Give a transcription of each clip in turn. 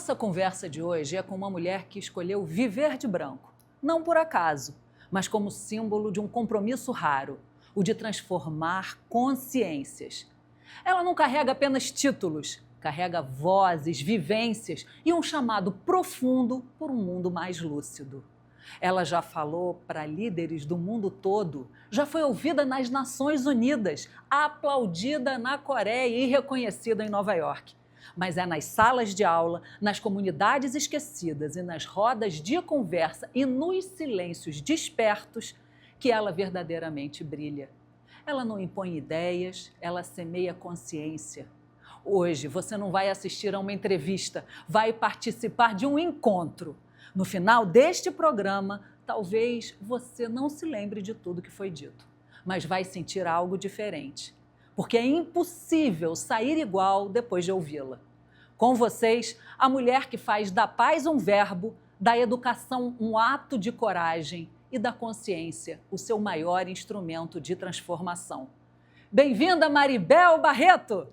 nossa conversa de hoje é com uma mulher que escolheu viver de branco, não por acaso, mas como símbolo de um compromisso raro, o de transformar consciências. Ela não carrega apenas títulos, carrega vozes, vivências e um chamado profundo por um mundo mais lúcido. Ela já falou para líderes do mundo todo, já foi ouvida nas Nações Unidas, aplaudida na Coreia e reconhecida em Nova York. Mas é nas salas de aula, nas comunidades esquecidas e nas rodas de conversa e nos silêncios despertos que ela verdadeiramente brilha. Ela não impõe ideias, ela semeia consciência. Hoje você não vai assistir a uma entrevista, vai participar de um encontro. No final deste programa, talvez você não se lembre de tudo que foi dito, mas vai sentir algo diferente, porque é impossível sair igual depois de ouvi-la. Com vocês, a mulher que faz da paz um verbo, da educação um ato de coragem e da consciência o seu maior instrumento de transformação. Bem-vinda, Maribel Barreto!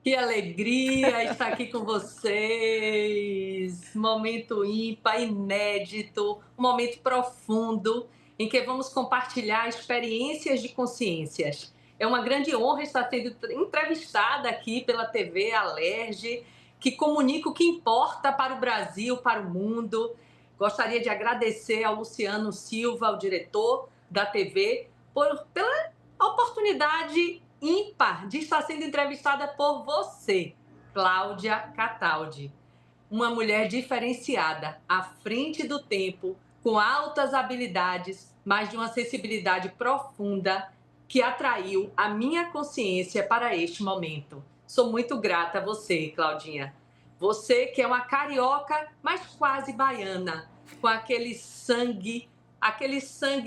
Que alegria estar aqui com vocês! Momento ímpar, inédito, um momento profundo em que vamos compartilhar experiências de consciências. É uma grande honra estar sendo entrevistada aqui pela TV Alerj, que comunica o que importa para o Brasil, para o mundo. Gostaria de agradecer ao Luciano Silva, o diretor da TV, pela oportunidade ímpar de estar sendo entrevistada por você, Cláudia Cataldi. Uma mulher diferenciada, à frente do tempo, com altas habilidades, mas de uma sensibilidade profunda que atraiu a minha consciência para este momento. Sou muito grata a você, Claudinha. Você que é uma carioca, mas quase baiana, com aquele sangue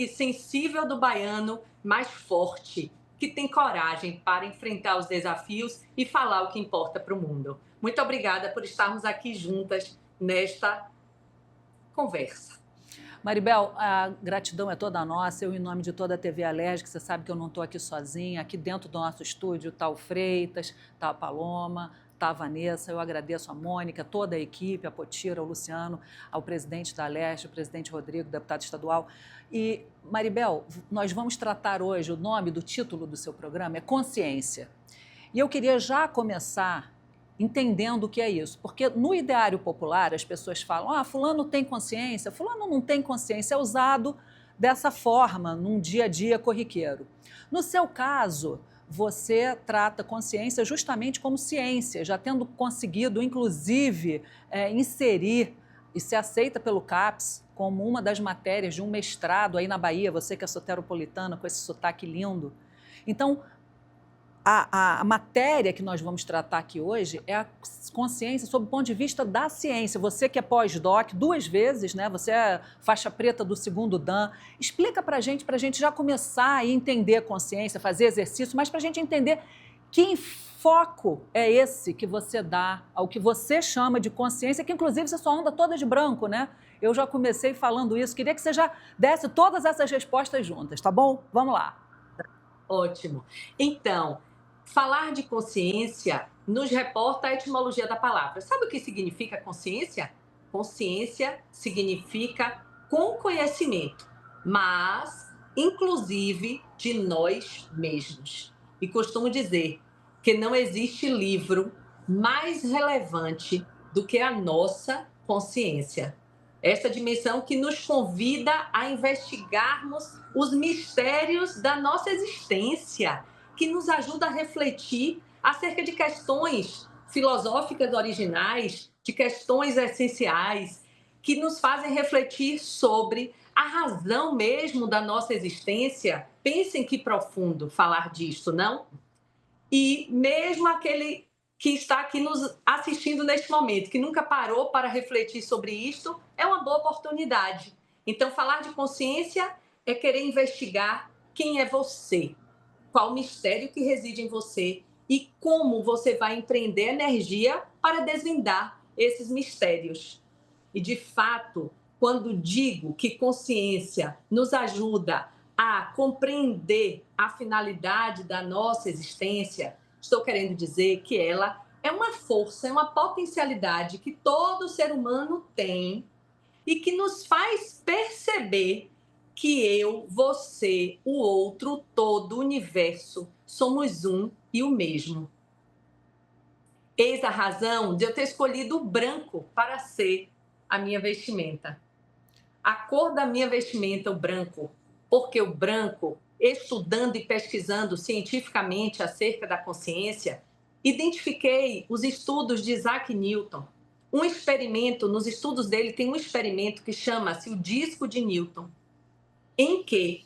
sensível do baiano, mas forte, que tem coragem para enfrentar os desafios e falar o que importa para o mundo. Muito obrigada por estarmos aqui juntas nesta conversa. Maribel, a gratidão é toda nossa. Eu, em nome de toda a TV Alerj, que você sabe que eu não estou aqui sozinha. Aqui dentro do nosso estúdio está o Freitas, está a Paloma, está a Vanessa. Eu agradeço a Mônica, toda a equipe, a Potira, o Luciano, ao presidente da Alerj, o presidente Rodrigo, deputado estadual. E, Maribel, nós vamos tratar hoje, o nome do título do seu programa é Consciência. E eu queria já começar entendendo o que é isso, porque no ideário popular as pessoas falam, fulano tem consciência, fulano não tem consciência, é usado dessa forma num dia a dia corriqueiro. No seu caso, você trata consciência justamente como ciência, já tendo conseguido, inclusive, inserir e ser aceita pelo CAPES como uma das matérias de um mestrado aí na Bahia, você que é soteropolitana, com esse sotaque lindo. Então, a matéria que nós vamos tratar aqui hoje é a consciência sob o ponto de vista da ciência. Você que é pós-doc 2 vezes, né? Você é faixa preta do 2º Dan. Explica para a gente já começar a entender consciência, fazer exercício, mas para a gente entender que foco é esse que você dá ao que você chama de consciência, que inclusive você só anda toda de branco, né? Eu já comecei falando isso, queria que você já desse todas essas respostas juntas, tá bom? Vamos lá. Ótimo. Então, falar de consciência nos reporta a etimologia da palavra. Sabe o que significa consciência? Consciência significa com conhecimento, mas inclusive de nós mesmos. E costumo dizer que não existe livro mais relevante do que a nossa consciência. Esta dimensão que nos convida a investigarmos os mistérios da nossa existência, que nos ajuda a refletir acerca de questões filosóficas originais, de questões essenciais, que nos fazem refletir sobre a razão mesmo da nossa existência. Pensem que profundo falar disto, não? E mesmo aquele que está aqui nos assistindo neste momento, que nunca parou para refletir sobre isto, é uma boa oportunidade. Então, falar de consciência é querer investigar quem é você, qual o mistério que reside em você e como você vai empreender energia para desvendar esses mistérios. E, de fato, quando digo que consciência nos ajuda a compreender a finalidade da nossa existência, estou querendo dizer que ela é uma força, é uma potencialidade que todo ser humano tem e que nos faz perceber que eu, você, o outro, todo o universo, somos um e o mesmo. Eis a razão de eu ter escolhido o branco para ser a minha vestimenta. A cor da minha vestimenta, o branco, porque o branco, estudando e pesquisando cientificamente acerca da consciência, identifiquei os estudos de Isaac Newton. Um experimento, nos estudos dele, tem um experimento que chama-se o disco de Newton, em que,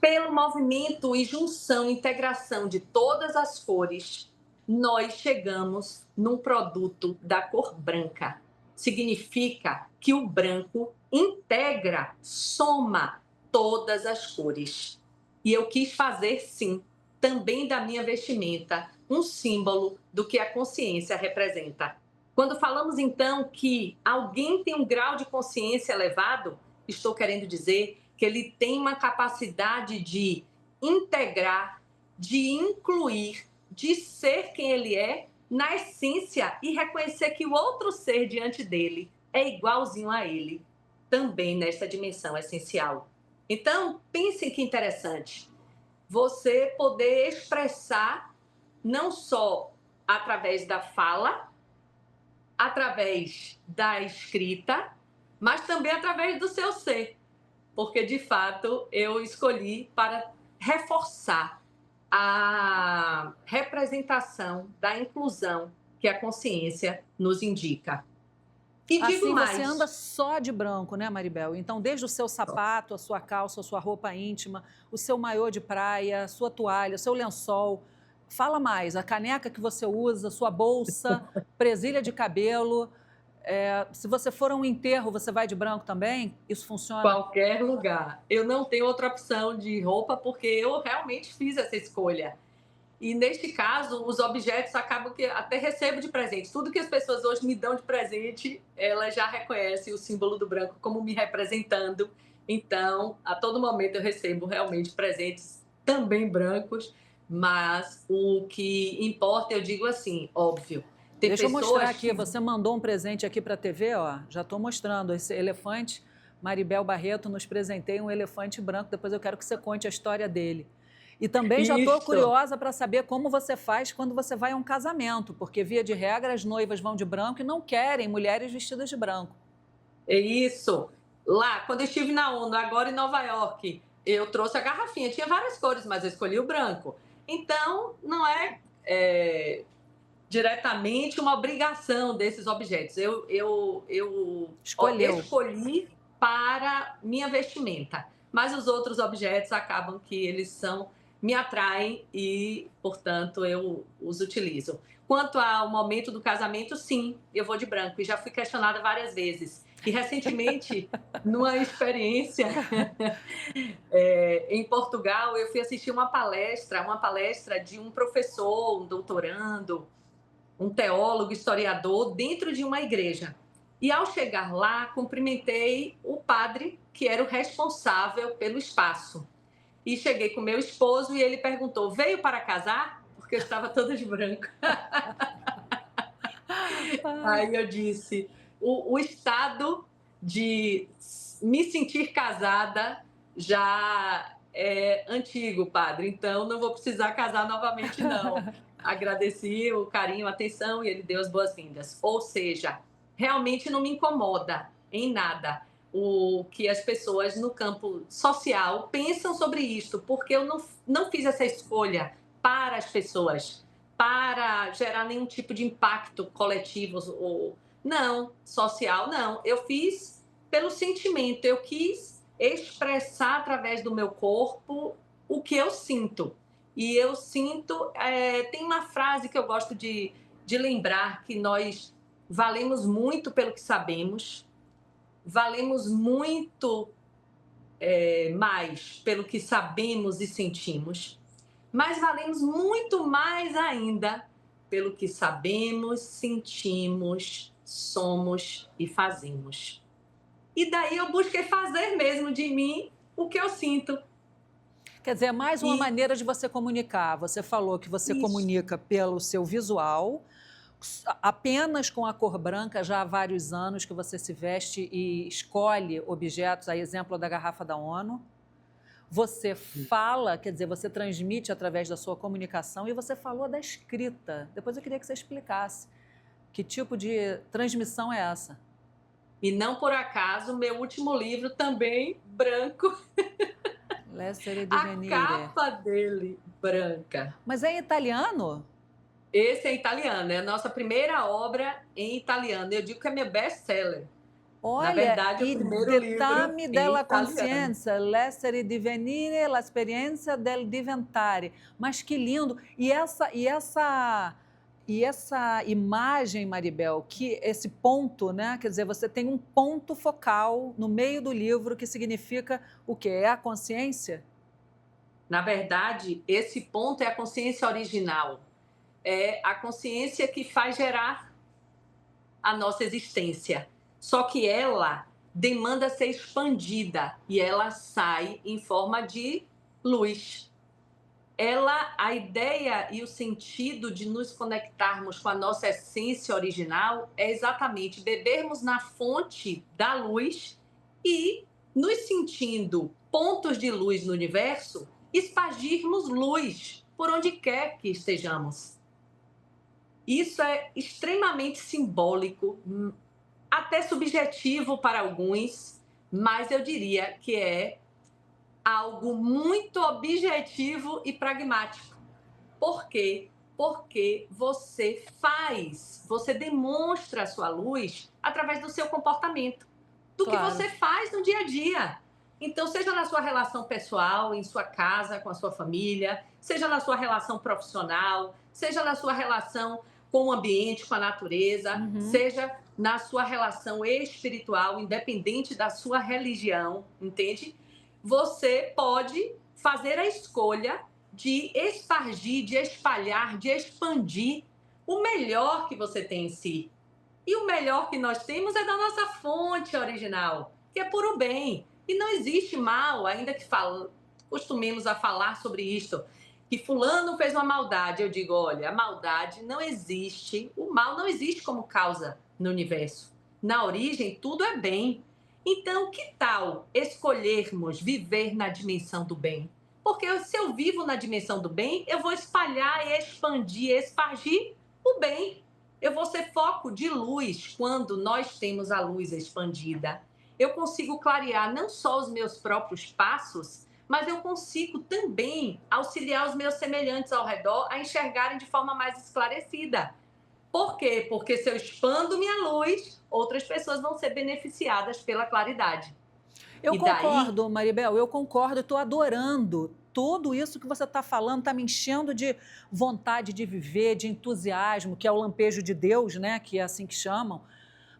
pelo movimento e junção, integração de todas as cores, nós chegamos num produto da cor branca. Significa que o branco integra, soma todas as cores. E eu quis fazer, sim, também da minha vestimenta, um símbolo do que a consciência representa. Quando falamos, então, que alguém tem um grau de consciência elevado, estou querendo dizer que ele tem uma capacidade de integrar, de incluir, de ser quem ele é na essência e reconhecer que o outro ser diante dele é igualzinho a ele, também nesta dimensão essencial. Então, pensem que interessante você poder expressar não só através da fala, através da escrita, mas também através do seu ser. Porque, de fato, eu escolhi para reforçar a representação da inclusão que a consciência nos indica. E digo Assim, você mais. anda só de branco, né, Maribel? Então, desde o seu sapato, a sua calça, a sua roupa íntima, o seu maiô de praia, a sua toalha, o seu lençol. Fala mais, a caneca que você usa, sua bolsa, presilha de cabelo. Se você for a um enterro, você vai de branco também? Isso funciona? Qualquer lugar. Eu não tenho outra opção de roupa porque eu realmente fiz essa escolha. E neste caso, os objetos acabam que até recebo de presente. Tudo que as pessoas hoje me dão de presente, elas já reconhecem o símbolo do branco como me representando. Então, a todo momento eu recebo realmente presentes também brancos, mas o que importa, eu digo assim, óbvio. Tem Deixa eu mostrar pessoas aqui, que você mandou um presente aqui para a TV, ó. Já estou mostrando esse elefante. Maribel Barreto nos presenteia um elefante branco. Depois eu quero que você conte a história dele. E também já estou isso. curiosa para saber como você faz quando você vai a um casamento, porque, via de regra, as noivas vão de branco e não querem mulheres vestidas de branco. É isso. Lá, quando eu estive na ONU, agora em Nova York, eu trouxe a garrafinha. Tinha várias cores, mas eu escolhi o branco. Então, não é diretamente uma obrigação desses objetos. Eu Escolheu. escolhi para minha vestimenta. Mas os outros objetos acabam que eles me atraem e, portanto, eu os utilizo. Quanto ao momento do casamento, sim, eu vou de branco. E já fui questionada várias vezes. E recentemente, numa experiência em Portugal, eu fui assistir uma palestra de um professor, um doutorando, um teólogo, historiador, dentro de uma igreja. E ao chegar lá, cumprimentei o padre, que era o responsável pelo espaço. E cheguei com meu esposo e ele perguntou: veio para casar? Porque eu estava toda de branco. Aí eu disse: o estado de me sentir casada já é antigo, padre, então não vou precisar casar novamente, não. Agradeci o carinho, a atenção e ele deu as boas-vindas. Ou seja, realmente não me incomoda em nada o que as pessoas no campo social pensam sobre isto, porque eu não fiz essa escolha para as pessoas, para gerar nenhum tipo de impacto coletivo ou não, social, não. Eu fiz pelo sentimento, eu quis expressar através do meu corpo o que eu sinto. E eu sinto, tem uma frase que eu gosto de lembrar, que nós valemos muito pelo que sabemos, valemos muito mais pelo que sabemos e sentimos, mas valemos muito mais ainda pelo que sabemos, sentimos, somos e fazemos. E daí eu busquei fazer mesmo de mim o que eu sinto. Quer dizer, é mais uma E maneira de você comunicar. Você falou que você isso, comunica pelo seu visual, apenas com a cor branca já há vários anos que você se veste e escolhe objetos, a exemplo da garrafa da ONU. Você fala, quer dizer, você transmite através da sua comunicação e você falou da escrita. Depois eu queria que você explicasse que tipo de transmissão é essa. E não por acaso, meu último livro também branco, L'essere a divenire. capa dele branca. Mas é em italiano? Esse é italiano, é a nossa primeira obra em italiano. Eu digo que é meu best-seller. Na Olha, verdade, o i primeiro livro dettami em della italiano. conscienza, l'essere divenire, l'esperienza del diventare. Mas que lindo! E essa imagem, Maribel, que esse ponto, né? Quer dizer, você tem um ponto focal no meio do livro que significa o quê? É a consciência? Na verdade, esse ponto é a consciência original. É a consciência que faz gerar a nossa existência. Só que ela demanda ser expandida e ela sai em forma de luz. A ideia e o sentido de nos conectarmos com a nossa essência original é exatamente bebermos na fonte da luz e, nos sentindo pontos de luz no universo, espargirmos luz por onde quer que estejamos. Isso é extremamente simbólico, até subjetivo para alguns, mas eu diria que é algo muito objetivo e pragmático. Por quê? Porque você demonstra a sua luz através do seu comportamento, do que Claro. você faz no dia a dia. Então, seja na sua relação pessoal, em sua casa, com a sua família, seja na sua relação profissional, seja na sua relação com o ambiente, com a natureza, seja na sua relação espiritual, independente da sua religião, entende? Você pode fazer a escolha de espargir, de espalhar, de expandir o melhor que você tem em si. E o melhor que nós temos é da nossa fonte original, que é puro bem. E não existe mal, ainda que costumemos a falar sobre isto, que fulano fez uma maldade. Eu digo, olha, a maldade não existe, o mal não existe como causa no universo. Na origem, tudo é bem. Então, que tal escolhermos viver na dimensão do bem? Porque se eu vivo na dimensão do bem, eu vou espalhar, expandir, espargir o bem. Eu vou ser foco de luz quando nós temos a luz expandida. Eu consigo clarear não só os meus próprios passos, mas eu consigo também auxiliar os meus semelhantes ao redor a enxergarem de forma mais esclarecida. Por quê? Porque se eu expando minha luz, outras pessoas vão ser beneficiadas pela claridade. Eu E daí, concordo, Maribel, eu concordo, estou adorando tudo isso que você está falando, está me enchendo de vontade de viver, de entusiasmo, que é o lampejo de Deus, né? Que é assim que chamam.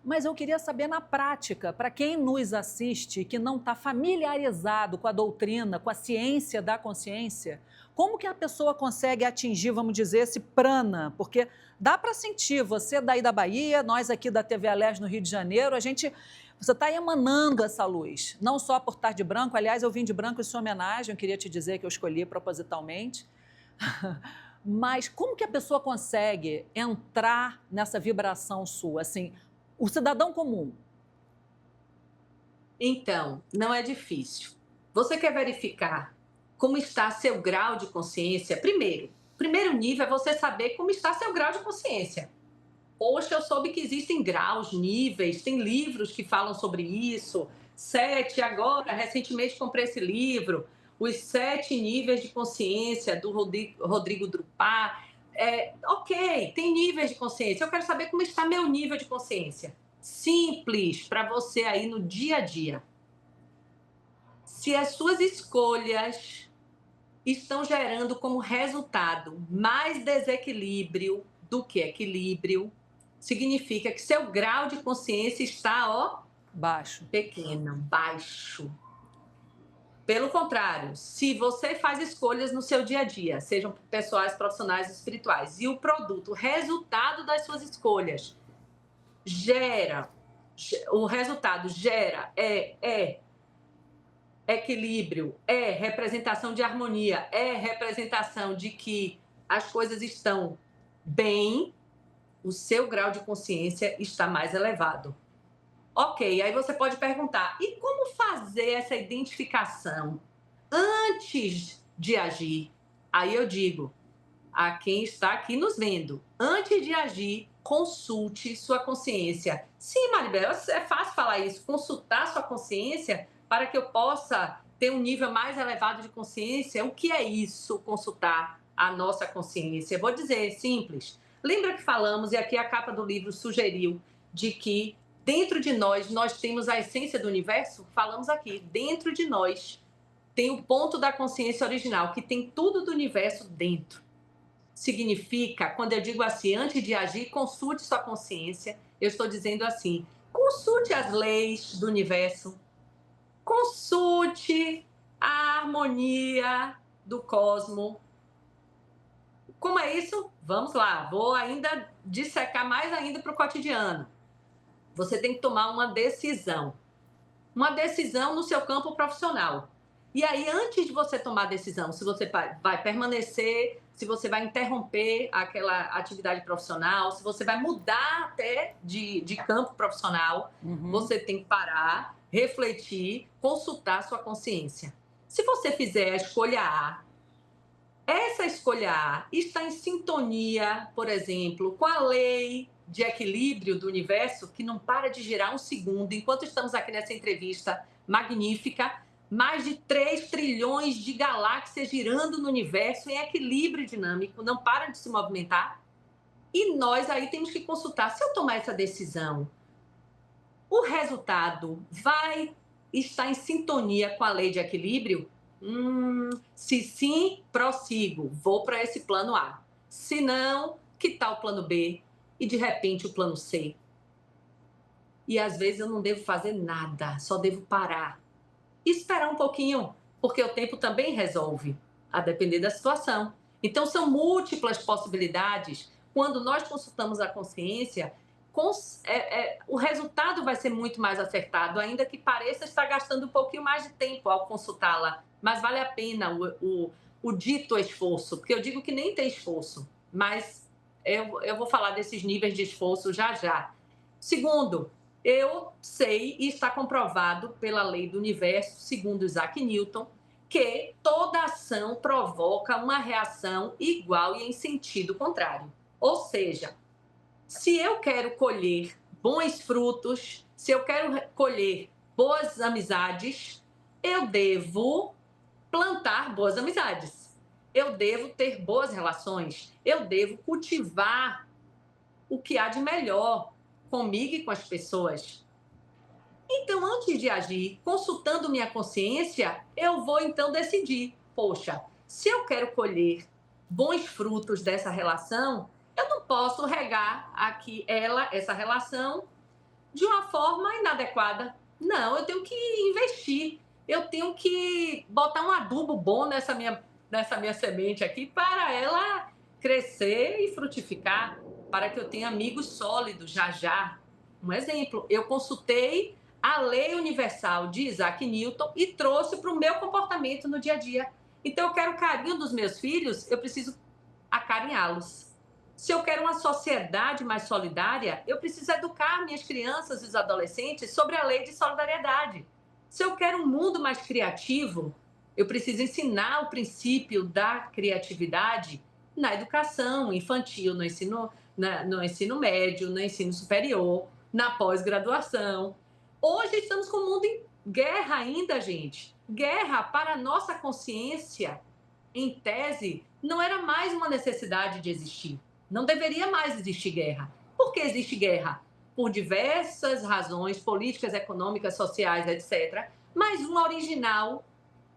Mas eu queria saber na prática, para quem nos assiste, que não está familiarizado com a doutrina, com a ciência da consciência, como que a pessoa consegue atingir, vamos dizer, esse prana? Porque dá para sentir, você daí da Bahia, nós aqui da TV Alerj no Rio de Janeiro, você está emanando essa luz, não só por estar de branco, aliás, eu vim de branco em sua homenagem, eu queria te dizer que eu escolhi propositalmente, mas como que a pessoa consegue entrar nessa vibração sua, assim, o cidadão comum? então, não é difícil. Você quer verificar como está seu grau de consciência? Primeiro nível é você saber como está seu grau de consciência. Poxa, eu soube que existem graus, níveis, tem livros que falam sobre isso. 7, agora, recentemente comprei esse livro, Os 7 Níveis de Consciência, do Rodrigo Drupal. Ok, tem níveis de consciência. Eu quero saber como está meu nível de consciência. Simples, para você aí no dia a dia. Se as suas escolhas estão gerando como resultado mais desequilíbrio do que equilíbrio, significa que seu grau de consciência está, ó, Baixo. pequeno, baixo. Pelo contrário, se você faz escolhas no seu dia a dia, sejam pessoais, profissionais, espirituais, e o produto, o resultado das suas escolhas o resultado gera equilíbrio, é representação de harmonia, é representação de que as coisas estão bem, o seu grau de consciência está mais elevado. Ok, aí você pode perguntar: e como fazer essa identificação antes de agir? Aí eu digo a quem está aqui nos vendo: antes de agir, consulte sua consciência. Sim, Maribel, é fácil falar isso, consultar sua consciência para que eu possa ter um nível mais elevado de consciência. O que é isso, consultar a nossa consciência? Eu vou dizer, simples. Lembra que falamos, e aqui a capa do livro sugeriu, de que dentro de nós temos a essência do universo? Falamos aqui, dentro de nós tem o ponto da consciência original, que tem tudo do universo dentro. Significa, quando eu digo assim, antes de agir, consulte sua consciência, eu estou dizendo assim, consulte as leis do universo, consulte a harmonia do cosmos. Como é isso? Vamos lá, vou ainda dissecar mais ainda para o cotidiano. Você tem que tomar uma decisão no seu campo profissional. E aí, antes de você tomar a decisão, se você vai permanecer, se você vai interromper aquela atividade profissional, se você vai mudar até de campo profissional, você tem que parar, refletir, consultar a sua consciência. Se você fizer a escolha A, essa escolha A está em sintonia, por exemplo, com a lei de equilíbrio do universo, que não para de girar um segundo, enquanto estamos aqui nessa entrevista magnífica, mais de 3 trilhões de galáxias girando no universo em equilíbrio dinâmico, não para de se movimentar. E nós aí temos que consultar, se eu tomar essa decisão, o resultado vai estar em sintonia com a lei de equilíbrio? Se sim, prossigo, vou para esse plano A. Se não, que tal o plano B? E de repente o plano C. E às vezes eu não devo fazer nada, só devo parar e esperar um pouquinho, porque o tempo também resolve, a depender da situação. Então são múltiplas possibilidades. Quando nós consultamos a consciência, o resultado vai ser muito mais acertado, ainda que pareça estar gastando um pouquinho mais de tempo ao consultá-la, mas vale a pena o dito esforço, porque eu digo que nem tem esforço, mas eu vou falar desses níveis de esforço já já. Segundo, eu sei e está comprovado pela lei do universo, segundo Isaac Newton, que toda ação provoca uma reação igual e em sentido contrário. Ou seja, se eu quero colher bons frutos, se eu quero colher boas amizades, eu devo plantar boas amizades. Eu devo ter boas relações. Eu devo cultivar o que há de melhor comigo e com as pessoas. Então, antes de agir, consultando minha consciência, eu vou então decidir, poxa, se eu quero colher bons frutos dessa relação, eu não posso regar aqui essa relação, de uma forma inadequada. Não, eu tenho que investir, eu tenho que botar um adubo bom nessa minha semente aqui para ela crescer e frutificar, para que eu tenha amigos sólidos já já. Um exemplo, eu consultei a lei universal de Isaac Newton e trouxe para o meu comportamento no dia a dia. Então, eu quero o carinho dos meus filhos, eu preciso acarinhá-los. Se eu quero uma sociedade mais solidária, eu preciso educar minhas crianças e os adolescentes sobre a lei de solidariedade. Se eu quero um mundo mais criativo, eu preciso ensinar o princípio da criatividade na educação infantil, no ensino médio, no ensino superior, na pós-graduação. Hoje estamos com o mundo em guerra ainda, gente. Guerra para a nossa consciência, em tese, não era mais uma necessidade de existir. Não deveria mais existir guerra. Por que existe guerra? Por diversas razões políticas, econômicas, sociais, etc. Mas uma original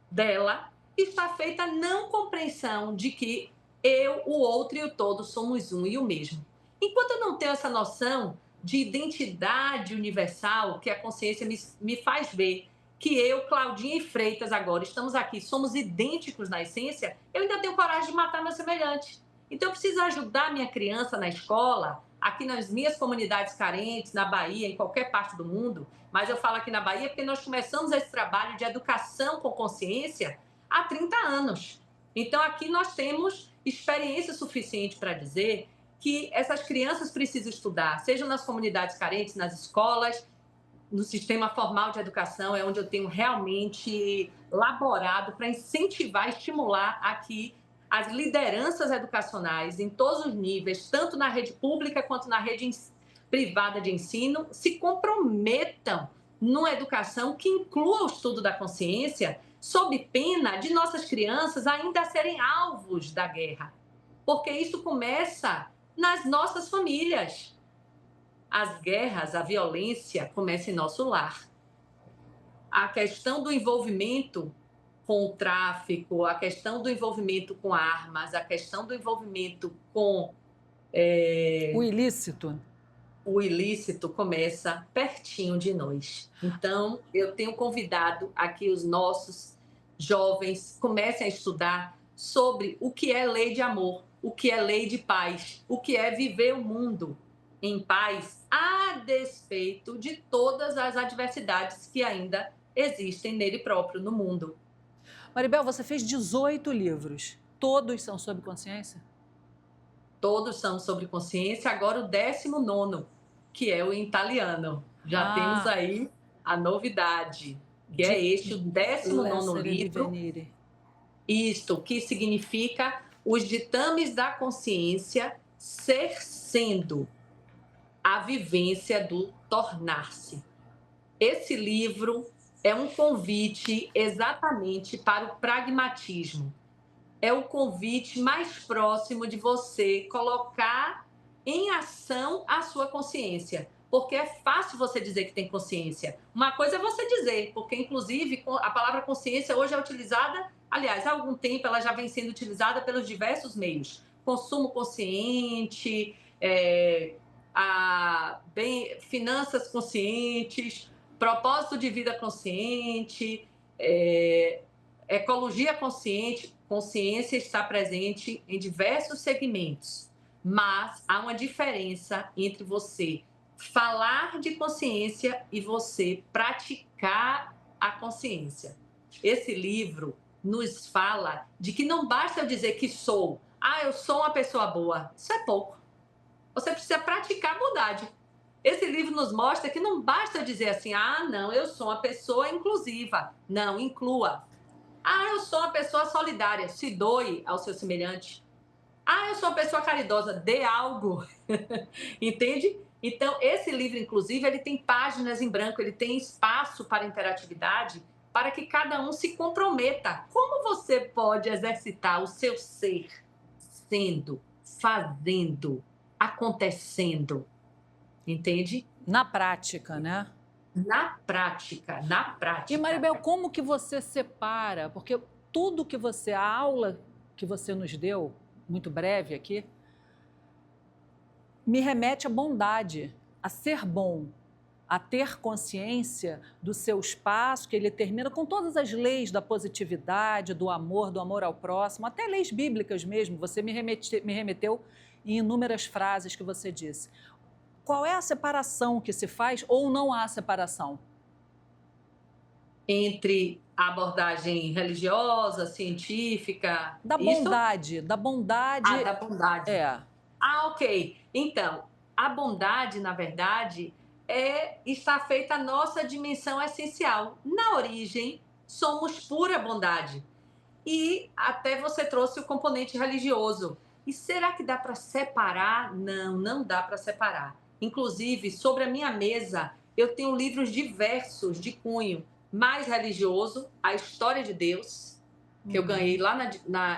dela está feita a não compreensão de que eu, o outro e o todo somos um e o mesmo. Enquanto eu não tenho essa noção de identidade universal, que a consciência me faz ver que eu, Claudinha e Freitas, agora estamos aqui, somos idênticos na essência, eu ainda tenho coragem de matar meu semelhante. Então, eu preciso ajudar minha criança na escola, aqui nas minhas comunidades carentes, na Bahia, em qualquer parte do mundo, mas eu falo aqui na Bahia porque nós começamos esse trabalho de educação com consciência há 30 anos. Então, aqui nós temos experiência suficiente para dizer que essas crianças precisam estudar, seja nas comunidades carentes, nas escolas, no sistema formal de educação, é onde eu tenho realmente laborado para incentivar, estimular aqui as lideranças educacionais em todos os níveis, tanto na rede pública quanto na rede privada de ensino, se comprometam numa educação que inclua o estudo da consciência, sob pena de nossas crianças ainda serem alvos da guerra. Porque isso começa nas nossas famílias. As guerras, a violência começa em nosso lar. A questão do envolvimento com o tráfico, a questão do envolvimento com armas, a questão do envolvimento com o ilícito. O ilícito começa pertinho de nós. Então, eu tenho convidado aqui os nossos jovens comecem a estudar sobre o que é lei de amor, o que é lei de paz, o que é viver o mundo em paz, a despeito de todas as adversidades que ainda existem nele próprio, no mundo. Maribel, você fez 18 livros. Todos são sobre consciência? Todos são sobre consciência. Agora o 19º, que é o italiano. Já temos aí a novidade, que é este, o 19º livro. Isto, que significa os ditames da consciência ser sendo a vivência do tornar-se. Esse livro é um convite exatamente para o pragmatismo. É o convite mais próximo de você colocar em ação a sua consciência. Porque é fácil você dizer que tem consciência. Uma coisa é você dizer, porque, inclusive, a palavra consciência hoje é utilizada, aliás, há algum tempo ela já vem sendo utilizada pelos diversos meios. Consumo consciente, finanças conscientes, propósito de vida consciente, ecologia consciente. Consciência está presente em diversos segmentos, mas há uma diferença entre você falar de consciência e você praticar a consciência. Esse livro nos fala de que não basta eu dizer que sou, eu sou uma pessoa boa. Isso é pouco. Você precisa praticar a bondade. Esse livro nos mostra que não basta eu dizer assim, não, eu sou uma pessoa inclusiva. Não, inclua. Eu sou uma pessoa solidária, se doe ao seu semelhante. Eu sou uma pessoa caridosa, dê algo. Entende? Então, esse livro, inclusive, ele tem páginas em branco, ele tem espaço para interatividade, para que cada um se comprometa. Como você pode exercitar o seu ser sendo, fazendo, acontecendo? Entende? Na prática, né? Na prática. E, Maribel, como que você separa? Porque tudo que a aula que você nos deu, muito breve aqui, me remete à bondade, a ser bom, a ter consciência do seu espaço, que ele termina com todas as leis da positividade, do amor ao próximo, até leis bíblicas mesmo. Você me remeteu em inúmeras frases que você disse. Qual é a separação que se faz ou não há separação? Entre a abordagem religiosa, científica... Da bondade. Da bondade. Ok. Então, a bondade, na verdade, está feita a nossa dimensão essencial. Na origem, somos pura bondade. E até você trouxe o componente religioso. E será que dá para separar? Não, não dá para separar. Inclusive, sobre a minha mesa, eu tenho livros diversos de cunho mais religioso, A História de Deus, que eu ganhei lá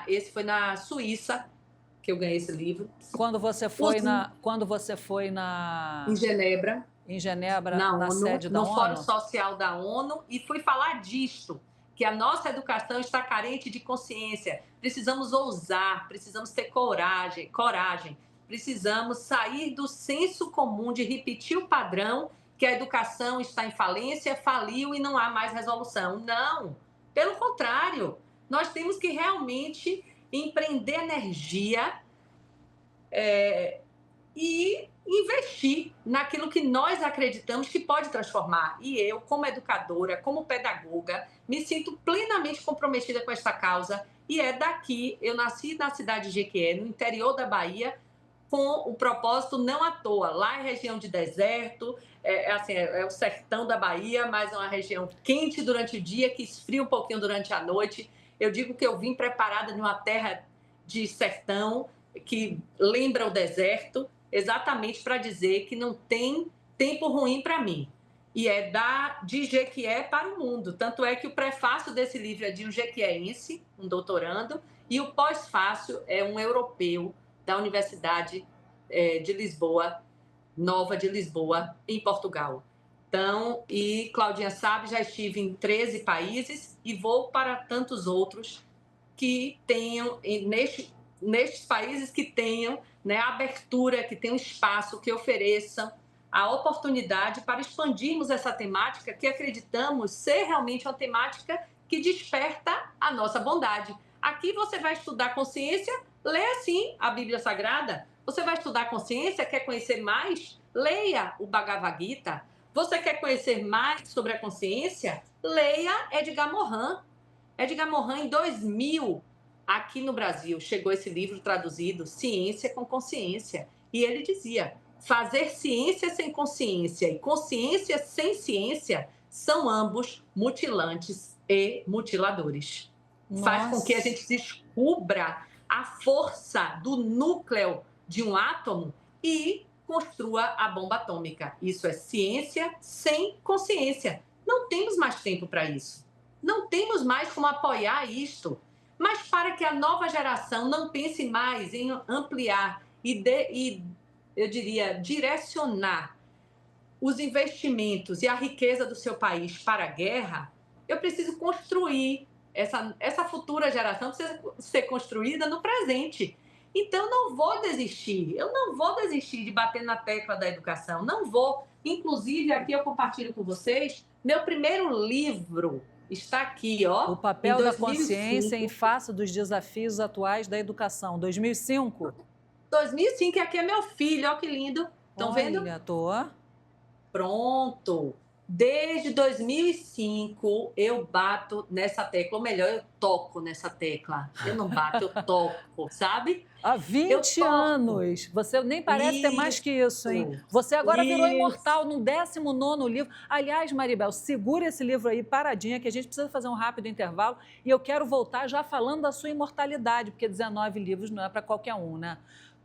esse foi na Suíça que eu ganhei esse livro. Quando você foi em Genebra. Em Genebra, na sede da ONU? No Fórum Social da ONU, e fui falar disto, que a nossa educação está carente de consciência. Precisamos ousar, precisamos ter coragem, precisamos sair do senso comum de repetir o padrão que a educação está em falência, faliu e não há mais resolução. Não, pelo contrário, nós temos que realmente empreender energia e investir naquilo que nós acreditamos que pode transformar. E eu, como educadora, como pedagoga, me sinto plenamente comprometida com esta causa. E é daqui, eu nasci na cidade de Jequié, no interior da Bahia, com o propósito não à toa. Lá é região de deserto, é o sertão da Bahia, mas é uma região quente durante o dia, que esfria um pouquinho durante a noite. Eu digo que eu vim preparada de uma terra de sertão que lembra o deserto, exatamente para dizer que não tem tempo ruim para mim. E é de Jequié para o mundo. Tanto é que o prefácio desse livro é de um jequiéense, um doutorando, e o pós-fácio é um europeu da Universidade de Lisboa, Nova de Lisboa, em Portugal. Então, e Claudinha sabe, já estive em 13 países e vou para tantos outros que tenham, nestes países que tenham, né, abertura, que tenham espaço, que ofereçam a oportunidade para expandirmos essa temática que acreditamos ser realmente uma temática que desperta a nossa bondade. Aqui você vai estudar consciência, lê assim a Bíblia Sagrada. Você vai estudar consciência, quer conhecer mais? Leia o Bhagavad Gita. Você quer conhecer mais sobre a consciência? Leia Edgar Morin. Edgar Morin, em 2000, aqui no Brasil, chegou esse livro traduzido, Ciência com Consciência. E ele dizia: fazer ciência sem consciência e consciência sem ciência são ambos mutilantes e mutiladores. Nossa. Faz com que a gente descubra a força do núcleo de um átomo e construa a bomba atômica. Isso é ciência sem consciência. Não temos mais tempo para isso. Não temos mais como apoiar isto. Mas para que a nova geração não pense mais em ampliar e eu diria, direcionar os investimentos e a riqueza do seu país para a guerra, eu preciso construir essa futura geração, precisa ser construída no presente. Então, não vou desistir. Eu não vou desistir de bater na tecla da educação. Não vou. Inclusive, aqui eu compartilho com vocês, meu primeiro livro está aqui, ó. O papel da consciência em face dos desafios atuais da educação. 2005? 2005, e aqui é meu filho, ó que lindo. Estão vendo? Olha, tô. Pronto. Desde 2005 eu bato nessa tecla, ou melhor, eu toco nessa tecla. Eu não bato, eu toco, sabe? Há 20 anos. Você nem parece ter mais que isso, hein? Você agora virou imortal no 19º livro. Aliás, Maribel, segura esse livro aí paradinha, que a gente precisa fazer um rápido intervalo. E eu quero voltar já falando da sua imortalidade, porque 19 livros não é para qualquer um, né?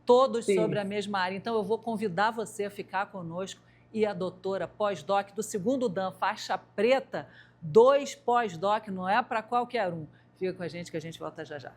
Todos sobre a mesma área. Então, eu vou convidar você a ficar conosco. E a doutora pós-doc do 2º Dan, faixa preta, 2 pós-doc, não é para qualquer um. Fica com a gente que a gente volta já já.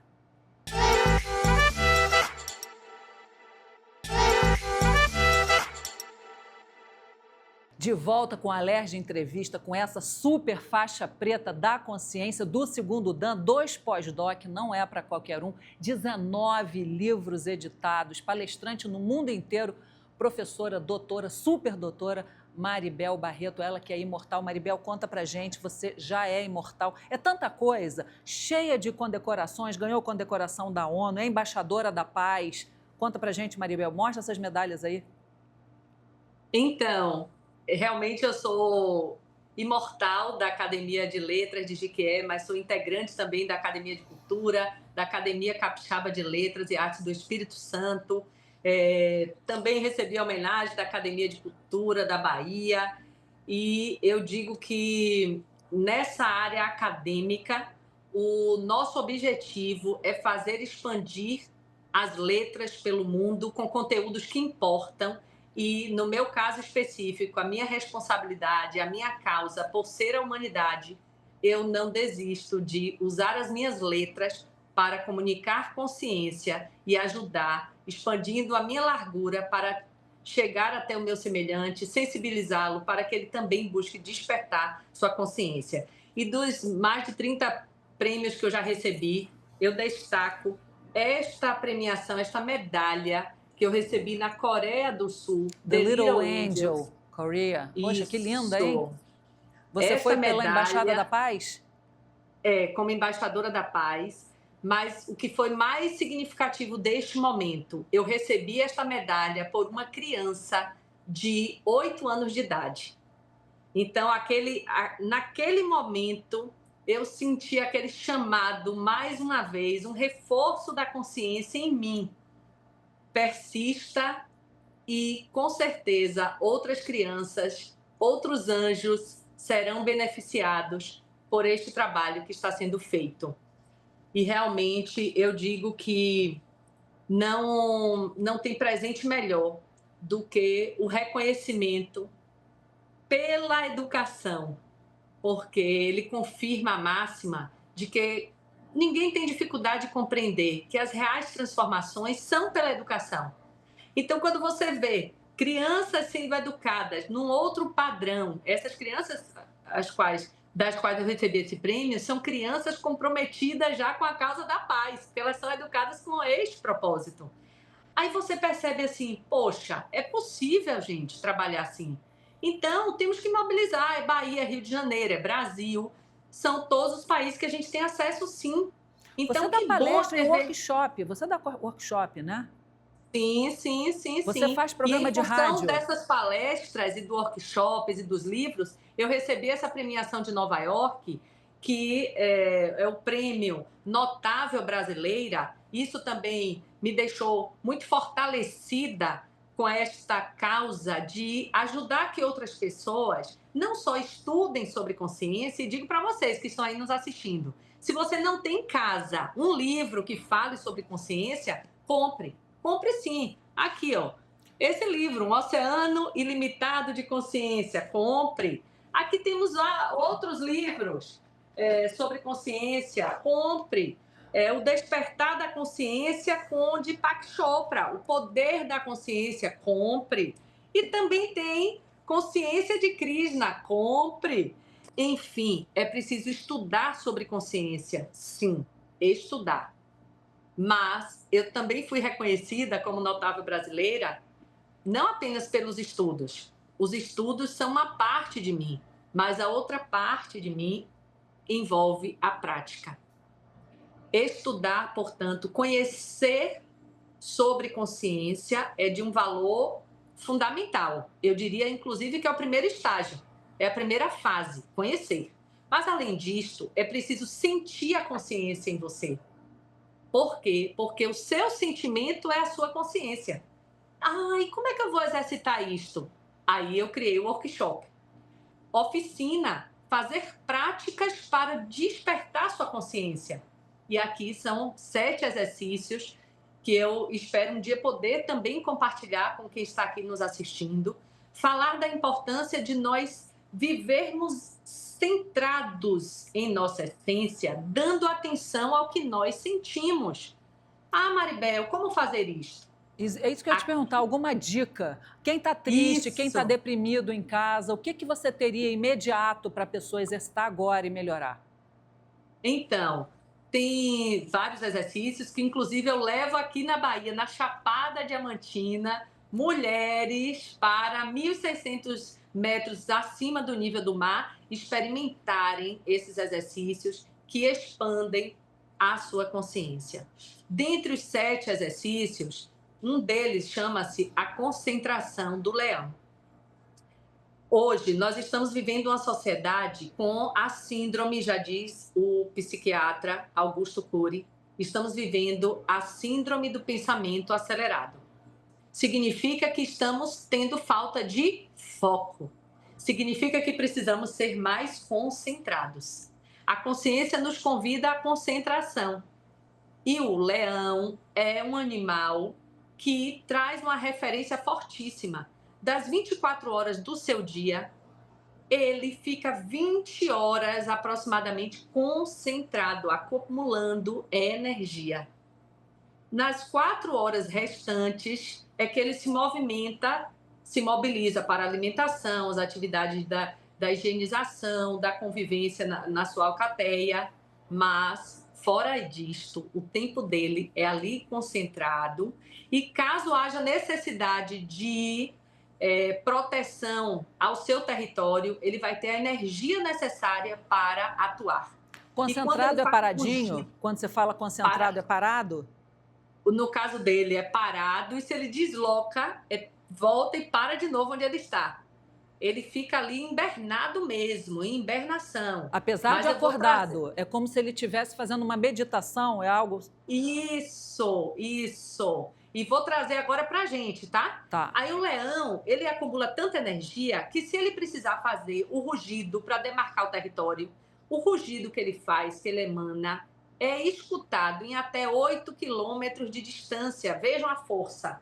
De volta com a Alerj Entrevista, com essa super faixa preta da consciência do 2º Dan, 2 pós-doc, não é para qualquer um, 19 livros editados, palestrante no mundo inteiro, professora, doutora, super doutora, Maribel Barreto, ela que é imortal. Maribel, conta pra gente, você já é imortal. É tanta coisa, cheia de condecorações, ganhou condecoração da ONU, é embaixadora da paz. Conta pra gente, Maribel, mostra essas medalhas aí. Então, realmente eu sou imortal da Academia de Letras de Jequié, mas sou integrante também da Academia de Cultura, da Academia Capixaba de Letras e Artes do Espírito Santo. Também recebi a homenagem da Academia de Cultura da Bahia, e eu digo que nessa área acadêmica o nosso objetivo é fazer expandir as letras pelo mundo com conteúdos que importam, e no meu caso específico, a minha responsabilidade, a minha causa por ser a humanidade, eu não desisto de usar as minhas letras para comunicar consciência e ajudar, expandindo a minha largura para chegar até o meu semelhante, sensibilizá-lo para que ele também busque despertar sua consciência. E dos mais de 30 prêmios que eu já recebi, eu destaco esta premiação, esta medalha que eu recebi na Coreia do Sul. The Little Angel, Korea. Poxa, que linda, hein? Você foi pela Embaixada da Paz? Como embaixadora da paz. Mas o que foi mais significativo deste momento, eu recebi esta medalha por uma criança de 8 anos de idade. Então, naquele momento, eu senti aquele chamado, mais uma vez, um reforço da consciência em mim. persista e, com certeza, outras crianças, outros anjos serão beneficiados por este trabalho que está sendo feito. E realmente eu digo que não tem presente melhor do que o reconhecimento pela educação, porque ele confirma a máxima de que ninguém tem dificuldade de compreender que as reais transformações são pela educação. Então, quando você vê crianças sendo educadas num outro padrão, essas crianças das quais eu recebi esse prêmio são crianças comprometidas já com a causa da paz, porque elas são educadas com este propósito. Aí você percebe assim, poxa, é possível, gente, trabalhar assim. Então, temos que mobilizar. É Bahia, Rio de Janeiro, é Brasil. São todos os países que a gente tem acesso, sim. Você Então, dá que bom a palestra e TV. workshop, você dá workshop, né? Sim, sim, sim, Você sim. faz E programa em de função rádio. dessas palestras e dos workshops e dos livros, eu recebi essa premiação de Nova York, que é o prêmio Notável Brasileira. Isso também me deixou muito fortalecida com esta causa de ajudar que outras pessoas não só estudem sobre consciência, e digo para vocês que estão aí nos assistindo, se você não tem em casa um livro que fale sobre consciência, compre. Compre sim. Aqui, ó. Esse livro, Um Oceano Ilimitado de Consciência. Compre. Aqui temos outros livros sobre consciência. Compre. O Despertar da Consciência com Deepak Chopra. O Poder da Consciência. Compre. E também tem Consciência de Krishna. Compre. Enfim, é preciso estudar sobre consciência. Sim, estudar. Mas eu também fui reconhecida como notável brasileira, não apenas pelos estudos. Os estudos são uma parte de mim, mas a outra parte de mim envolve a prática. Estudar, portanto, conhecer sobre consciência é de um valor fundamental. Eu diria, inclusive, que é o primeiro estágio, é a primeira fase, conhecer. Mas, além disso, é preciso sentir a consciência em você. Por quê? Porque o seu sentimento é a sua consciência. E como é que eu vou exercitar isto? Aí eu criei o workshop. Oficina, fazer práticas para despertar sua consciência. E aqui são 7 exercícios que eu espero um dia poder também compartilhar com quem está aqui nos assistindo. Falar da importância de nós vivermos centrados em nossa essência, dando atenção ao que nós sentimos. Maribel, como fazer isso? É isso que eu ia te perguntar, alguma dica? Quem está triste, quem está Isso. deprimido em casa, o que você teria imediato para a pessoa exercitar agora e melhorar? Então, tem vários exercícios que, inclusive, eu levo aqui na Bahia, na Chapada Diamantina, mulheres para 1.600 metros acima do nível do mar experimentarem esses exercícios que expandem a sua consciência. Dentre os 7 exercícios, um deles chama-se a concentração do leão. Hoje, nós estamos vivendo uma sociedade com a síndrome, já diz o psiquiatra Augusto Cury, estamos vivendo a síndrome do pensamento acelerado. Significa que estamos tendo falta de foco. Significa que precisamos ser mais concentrados. A consciência nos convida à concentração. E o leão é um animal que traz uma referência fortíssima. Das 24 horas do seu dia, ele fica 20 horas aproximadamente concentrado, acumulando energia. Nas 4 horas restantes é que ele se movimenta, se mobiliza para a alimentação, as atividades da higienização, da convivência na sua alcateia, mas fora disto, o tempo dele é ali concentrado e caso haja necessidade de proteção ao seu território, ele vai ter a energia necessária para atuar. Concentrado é paradinho? Fugir, Quando você fala concentrado, é parado? no caso dele, é parado, e se ele desloca, volta e para de novo onde ele está. Ele fica ali hibernado mesmo, em hibernação. Apesar de acordado, é como se ele estivesse fazendo uma meditação, é algo... Isso. E vou trazer agora para a gente, tá? Tá. Aí o leão, ele acumula tanta energia que se ele precisar fazer o rugido para demarcar o território, o rugido que ele faz, que ele emana, é escutado em até 8 quilômetros de distância. Vejam a força.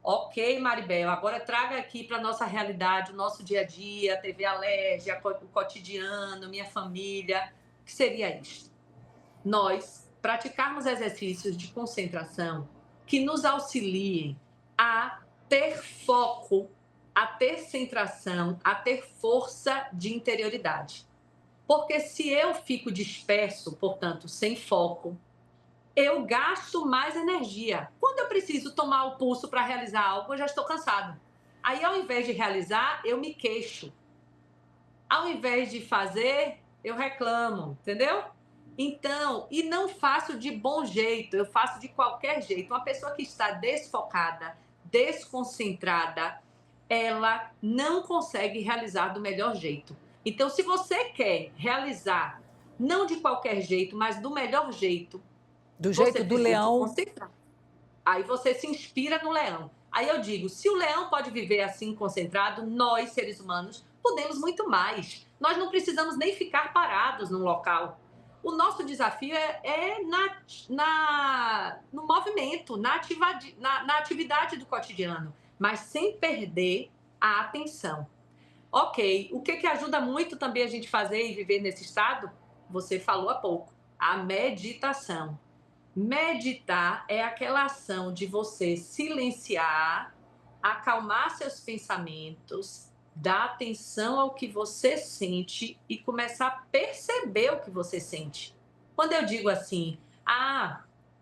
Ok, Maribel, agora traga aqui para a nossa realidade, o nosso dia a dia, a TV Alergia, o cotidiano, minha família. O que seria isso? Nós praticarmos exercícios de concentração que nos auxiliem a ter foco, a ter centração, a ter força de interioridade. Porque se eu fico disperso, portanto, sem foco, eu gasto mais energia. Quando eu preciso tomar o pulso para realizar algo, eu já estou cansado. Aí, ao invés de realizar, eu me queixo. Ao invés de fazer, eu reclamo, entendeu? Então, e não faço de bom jeito, eu faço de qualquer jeito. Uma pessoa que está desfocada, desconcentrada, ela não consegue realizar do melhor jeito. Então, se você quer realizar, não de qualquer jeito, mas do melhor jeito, Do você jeito do precisa se leão. concentrar. Aí você se inspira no leão. Aí eu digo, se o leão pode viver assim concentrado, nós, seres humanos, podemos muito mais. Nós não precisamos nem ficar parados num local. O nosso desafio é no movimento, na atividade do cotidiano, mas sem perder a atenção. Ok, o que ajuda muito também a gente fazer e viver nesse estado? Você falou há pouco, a meditação. Meditar é aquela ação de você silenciar, acalmar seus pensamentos, dar atenção ao que você sente e começar a perceber o que você sente. Quando eu digo assim,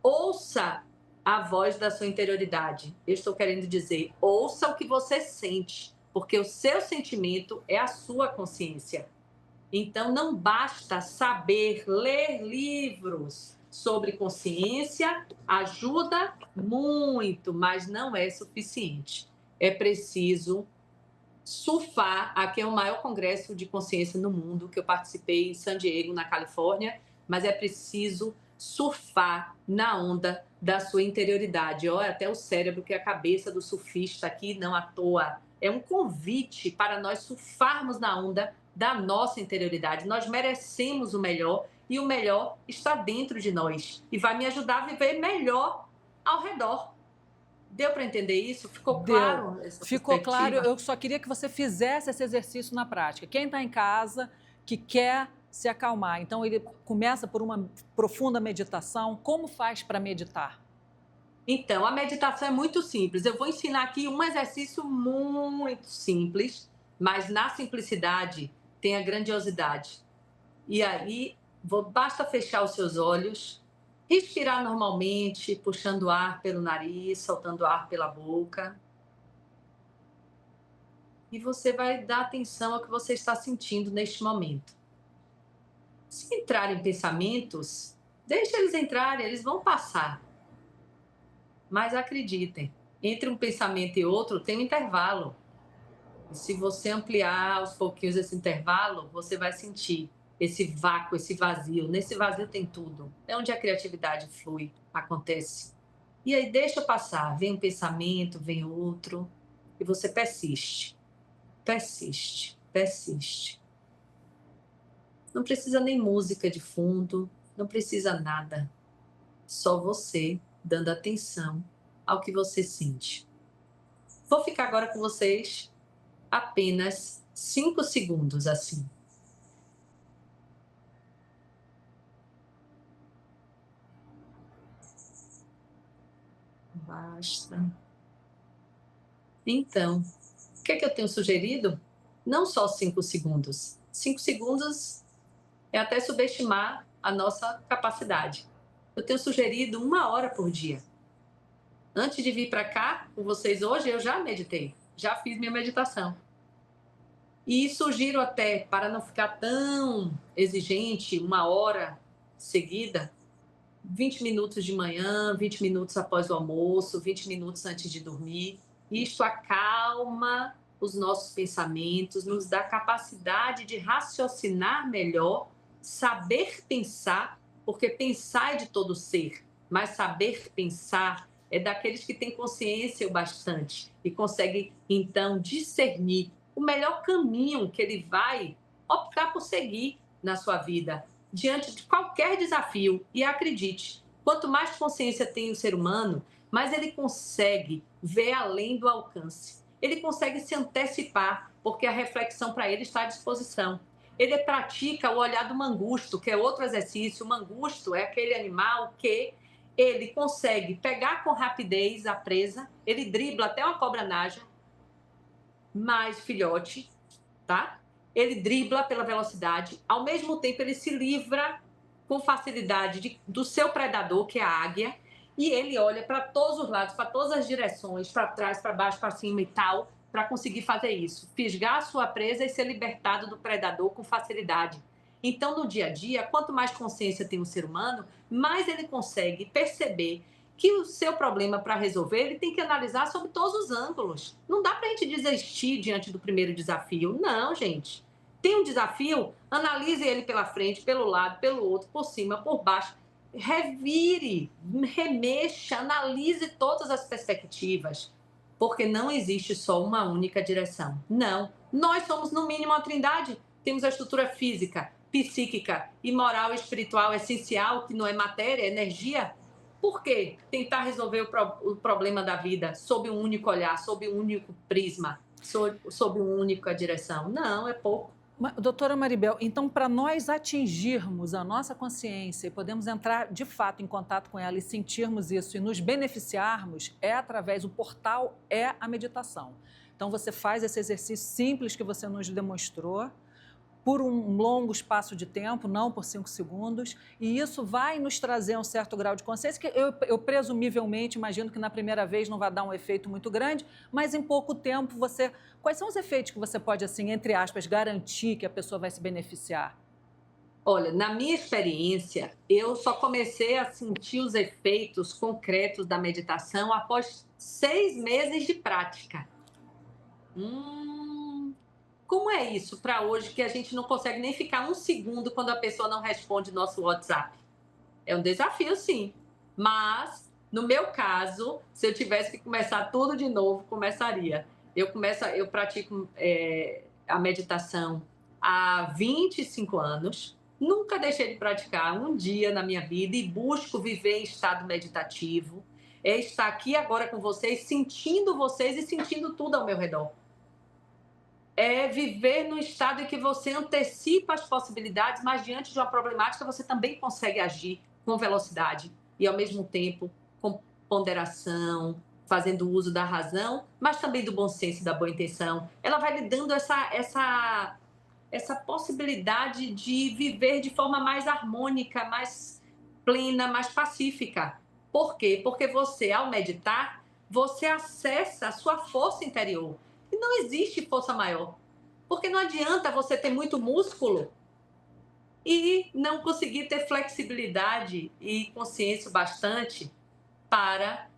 ouça a voz da sua interioridade, eu estou querendo dizer, ouça o que você sente, porque o seu sentimento é a sua consciência. Então, não basta saber ler livros sobre consciência, ajuda muito, mas não é suficiente. É preciso surfar. Aqui é o maior congresso de consciência no mundo que eu participei em San Diego, na Califórnia, mas é preciso surfar na onda da sua interioridade. Olha, até o cérebro, que é a cabeça do surfista aqui, não à toa. É um convite para nós surfarmos na onda da nossa interioridade. Nós merecemos o melhor e o melhor está dentro de nós e vai me ajudar a viver melhor ao redor. Deu para entender isso? Ficou Deu. claro essa Ficou claro. perspectiva? Eu só queria que você fizesse esse exercício na prática. Quem está em casa, que quer se acalmar, então ele começa por uma profunda meditação. Como faz para meditar? Então, a meditação é muito simples. Eu vou ensinar aqui um exercício muito simples, mas na simplicidade tem a grandiosidade. E aí, basta fechar os seus olhos, respirar normalmente, puxando ar pelo nariz, soltando ar pela boca. E você vai dar atenção ao que você está sentindo neste momento. Se entrarem pensamentos, deixe eles entrarem, eles vão passar. Mas acreditem, entre um pensamento e outro tem um intervalo. E se você ampliar aos pouquinhos esse intervalo, você vai sentir esse vácuo, esse vazio. Nesse vazio tem tudo. É onde a criatividade flui, acontece. E aí deixa passar. Vem um pensamento, vem outro. E você persiste. Persiste. Persiste. Não precisa nem música de fundo. Não precisa nada. Só você dando atenção ao que você sente. Vou ficar agora com vocês apenas 5 segundos assim. Basta. Então, o que é que eu tenho sugerido? Não só 5 segundos. 5 segundos é até subestimar a nossa capacidade. Eu tenho sugerido 1 hora por dia. Antes de vir para cá com vocês hoje, eu já meditei. Já fiz minha meditação. E sugiro até, para não ficar tão exigente, 1 hora seguida, 20 minutos de manhã, 20 minutos após o almoço, 20 minutos antes de dormir. Isto acalma os nossos pensamentos, nos dá capacidade de raciocinar melhor, saber pensar, porque pensar é de todo ser, mas saber pensar é daqueles que têm consciência o bastante e conseguem, então, discernir o melhor caminho que ele vai optar por seguir na sua vida, diante de qualquer desafio. E acredite, quanto mais consciência tem o ser humano, mais ele consegue ver além do alcance. Ele consegue se antecipar, porque a reflexão para ele está à disposição. Ele pratica o olhar do mangusto, que é outro exercício. O mangusto é aquele animal que ele consegue pegar com rapidez a presa, ele dribla até uma cobra naja, mais filhote, tá? Ele dribla pela velocidade, ao mesmo tempo ele se livra com facilidade do seu predador, que é a águia, e ele olha para todos os lados, para todas as direções, para trás, para baixo, para cima e tal, para conseguir fazer isso, fisgar a sua presa e ser libertado do predador com facilidade. Então, no dia a dia, quanto mais consciência tem o ser humano, mais ele consegue perceber que o seu problema para resolver, ele tem que analisar sob todos os ângulos. Não dá para a gente desistir diante do primeiro desafio. Não, gente. Tem um desafio, analise ele pela frente, pelo lado, pelo outro, por cima, por baixo. Revire, remexa, analise todas as perspectivas, porque não existe só uma única direção. Não. Nós somos, no mínimo, uma trindade. Temos a estrutura física, psíquica e moral e espiritual essencial, que não é matéria, é energia. Por que tentar resolver o problema da vida sob um único olhar, sob um único prisma, sob uma única direção? Não, é pouco. Doutora Maribel, então, para nós atingirmos a nossa consciência e podemos entrar, de fato, em contato com ela e sentirmos isso e nos beneficiarmos, o portal é a meditação. Então, você faz esse exercício simples que você nos demonstrou, por um longo espaço de tempo, não por 5 segundos, e isso vai nos trazer um certo grau de consciência, que eu presumivelmente imagino que na primeira vez não vai dar um efeito muito grande, mas em pouco tempo você... Quais são os efeitos que você pode, assim, entre aspas, garantir que a pessoa vai se beneficiar? Olha, na minha experiência, eu só comecei a sentir os efeitos concretos da meditação após 6 meses de prática. Como é isso para hoje que a gente não consegue nem ficar um segundo quando a pessoa não responde nosso WhatsApp? É um desafio, sim. Mas, no meu caso, se eu tivesse que começar tudo de novo, começaria. Eu pratico a meditação há 25 anos. Nunca deixei de praticar um dia na minha vida e busco viver em estado meditativo. É estar aqui agora com vocês, sentindo vocês e sentindo tudo ao meu redor. É viver no estado em que você antecipa as possibilidades, mas diante de uma problemática você também consegue agir com velocidade e, ao mesmo tempo, com ponderação, fazendo uso da razão, mas também do bom senso e da boa intenção. Ela vai lhe dando essa possibilidade de viver de forma mais harmônica, mais plena, mais pacífica. Por quê? Porque você, ao meditar, você acessa a sua força interior. E não existe força maior. Porque não adianta você ter muito músculo e não conseguir ter flexibilidade e consciência bastante para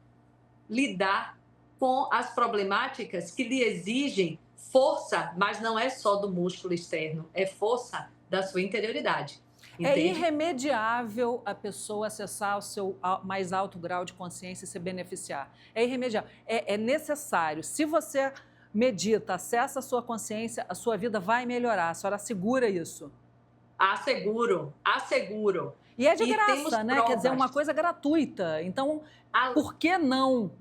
lidar com as problemáticas que lhe exigem força, mas não é só do músculo externo, é força da sua interioridade. É irremediável a pessoa acessar o seu mais alto grau de consciência e se beneficiar. É irremediável. É necessário. Se você medita, acessa a sua consciência, a sua vida vai melhorar. A senhora assegura isso? Asseguro. E é de graça, né? Quer dizer, uma coisa gratuita. Então, por que não?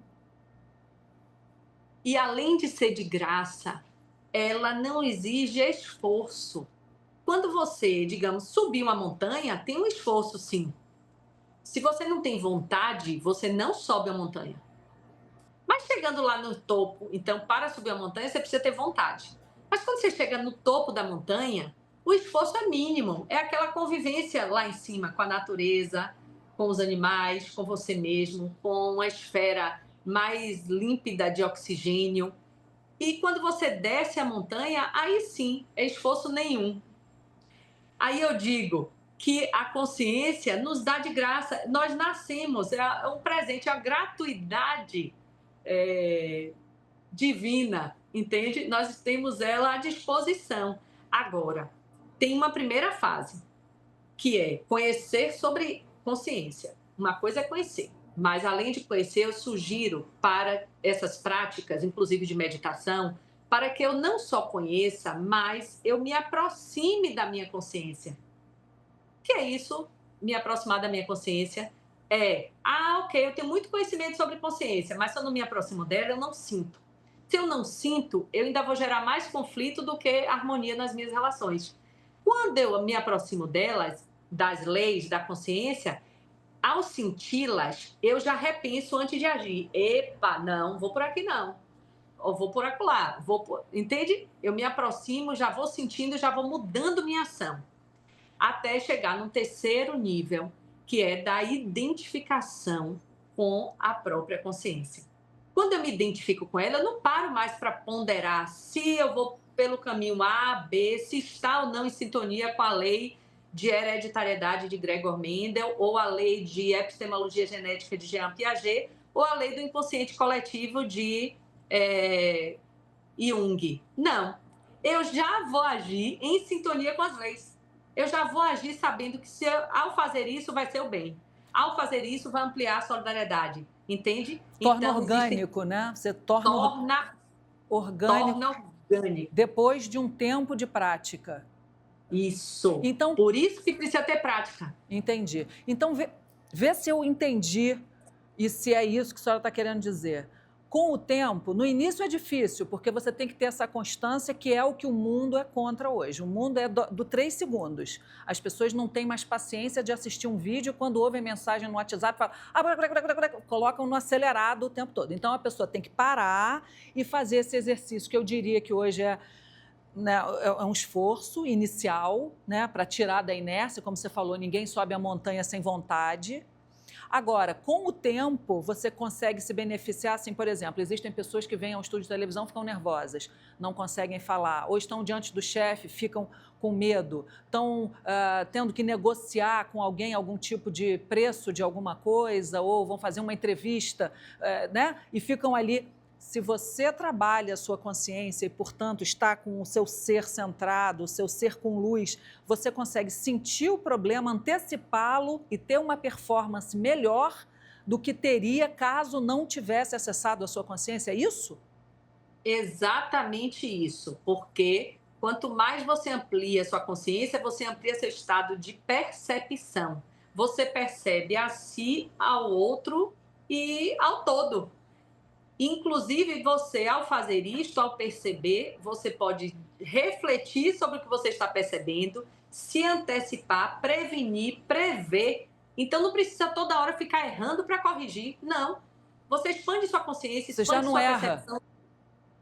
E além de ser de graça, ela não exige esforço. Quando você, digamos, subir uma montanha, tem um esforço, sim. Se você não tem vontade, você não sobe a montanha. Mas chegando lá no topo, então, para subir a montanha, você precisa ter vontade. Mas quando você chega no topo da montanha, o esforço é mínimo. É aquela convivência lá em cima com a natureza, com os animais, com você mesmo, com uma esfera mais límpida de oxigênio. E quando você desce a montanha, aí sim, é esforço nenhum. Aí eu digo que a consciência nos dá de graça. Nós nascemos, é um presente, a gratuidade divina, entende? Nós temos ela à disposição. Agora, tem uma primeira fase, que é conhecer sobre consciência. Uma coisa é conhecer, Mas, além de conhecer, eu sugiro para essas práticas, inclusive de meditação, para que eu não só conheça, mas eu me aproxime da minha consciência. Que é isso? Me aproximar da minha consciência ok, eu tenho muito conhecimento sobre consciência, mas se eu não me aproximo dela, eu não sinto. Se eu não sinto, eu ainda vou gerar mais conflito do que harmonia nas minhas relações. Quando eu me aproximo delas, das leis da consciência, ao senti-las, eu já repenso antes de agir. Epa, não, vou por aqui não. Ou vou por acolá. Entende? Eu me aproximo, já vou sentindo, já vou mudando minha ação. Até chegar num terceiro nível, que é da identificação com a própria consciência. Quando eu me identifico com ela, eu não paro mais para ponderar se eu vou pelo caminho A, B, se está ou não em sintonia com a lei de hereditariedade de Gregor Mendel, ou a lei de epistemologia genética de Jean Piaget, ou a lei do inconsciente coletivo de Jung. Não. Eu já vou agir em sintonia com as leis. Eu já vou agir sabendo que ao fazer isso vai ser o bem. Ao fazer isso vai ampliar a solidariedade. Entende? Torna então, orgânico, né? Você torna orgânico. Torna orgânico. Depois de um tempo de prática. Isso. Então, por isso que precisa ter prática. Entendi. Então, vê se eu entendi e se é isso que a senhora está querendo dizer. Com o tempo, no início é difícil, porque você tem que ter essa constância, que é o que o mundo é contra hoje. O mundo é do 3 segundos. As pessoas não têm mais paciência de assistir um vídeo, quando ouvem mensagem no WhatsApp, colocam no acelerado o tempo todo. Então, a pessoa tem que parar e fazer esse exercício, que eu diria que hoje é um esforço inicial, né, para tirar da inércia. Como você falou, ninguém sobe a montanha sem vontade. Agora, com o tempo, você consegue se beneficiar, assim, por exemplo, existem pessoas que vêm ao estúdio de televisão, ficam nervosas, não conseguem falar, ou estão diante do chefe, ficam com medo, estão tendo que negociar com alguém algum tipo de preço de alguma coisa, ou vão fazer uma entrevista, né? E ficam ali. Se você trabalha a sua consciência e, portanto, está com o seu ser centrado, o seu ser com luz, você consegue sentir o problema, antecipá-lo e ter uma performance melhor do que teria caso não tivesse acessado a sua consciência. É isso? Exatamente isso, porque quanto mais você amplia a sua consciência, você amplia seu estado de percepção. Você percebe a si, ao outro e ao todo. Inclusive, você, ao fazer isto, ao perceber, você pode refletir sobre o que você está percebendo, se antecipar, prevenir, prever. Então, não precisa toda hora ficar errando para corrigir. Não. Você expande sua consciência, expande sua percepção.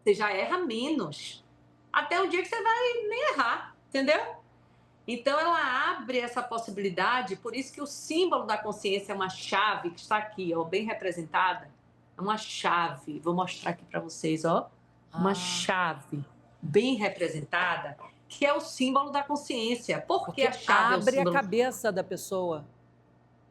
Você já erra menos. Até o dia que você vai nem errar, entendeu? Então, ela abre essa possibilidade, por isso que o símbolo da consciência é uma chave que está aqui, ó, bem representada. É uma chave, vou mostrar aqui para vocês, ó. Uma chave bem representada, que é o símbolo da consciência. Porque a chave abre a cabeça da pessoa.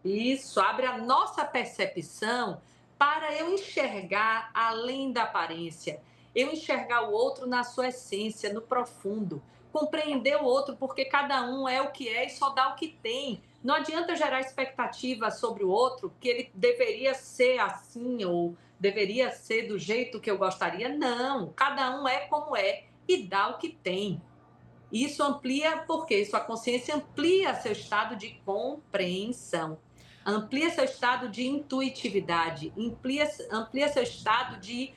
Isso, abre a nossa percepção para eu enxergar além da aparência. Eu enxergar o outro na sua essência, no profundo. Compreender o outro, porque cada um é o que é e só dá o que tem. Não adianta gerar expectativa sobre o outro, que ele deveria ser assim ou deveria ser do jeito que eu gostaria. Não, cada um é como é e dá o que tem. Isso amplia, porque sua consciência amplia seu estado de compreensão, amplia seu estado de intuitividade, amplia seu estado de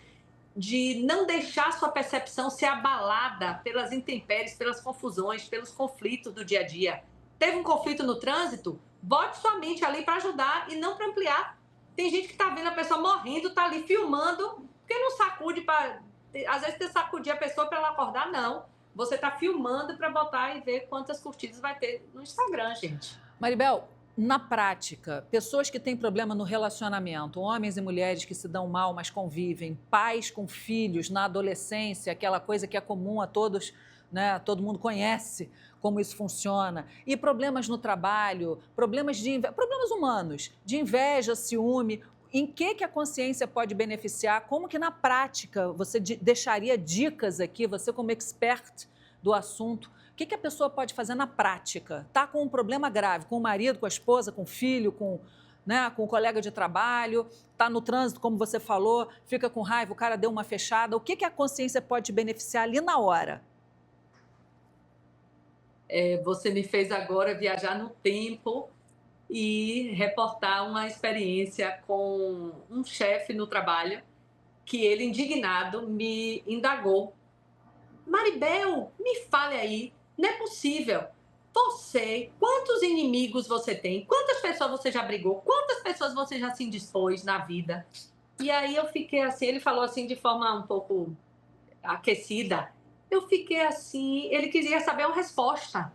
não deixar sua percepção ser abalada pelas intempéries, pelas confusões, pelos conflitos do dia a dia. Teve um conflito no trânsito? Bote sua mente ali para ajudar e não para ampliar. Tem gente que está vendo a pessoa morrendo, está ali filmando, porque não sacude para... Às vezes tem que sacudir a pessoa para ela acordar, não. Você está filmando para botar e ver quantas curtidas vai ter no Instagram, gente. Maribel, na prática, pessoas que têm problema no relacionamento, homens e mulheres que se dão mal, mas convivem, pais com filhos na adolescência, aquela coisa que é comum a todos, né? Todo mundo conhece como isso funciona, e problemas no trabalho, problemas humanos, de inveja, ciúme. Em que a consciência pode beneficiar? Como que na prática você deixaria dicas aqui, você como expert do assunto, o que a pessoa pode fazer na prática? Está com um problema grave, com o marido, com a esposa, com o filho, né, com o colega de trabalho, está no trânsito, como você falou, fica com raiva, o cara deu uma fechada. O que, que a consciência pode te beneficiar ali na hora? Você me fez agora viajar no tempo e reportar uma experiência com um chefe no trabalho que ele, indignado, me indagou. Maribel, me fale aí, não é possível. Você, quantos inimigos você tem? Quantas pessoas você já brigou? Quantas pessoas você já se indispôs na vida? E aí eu fiquei assim, ele falou assim de forma um pouco aquecida. Eu fiquei assim, ele queria saber uma resposta.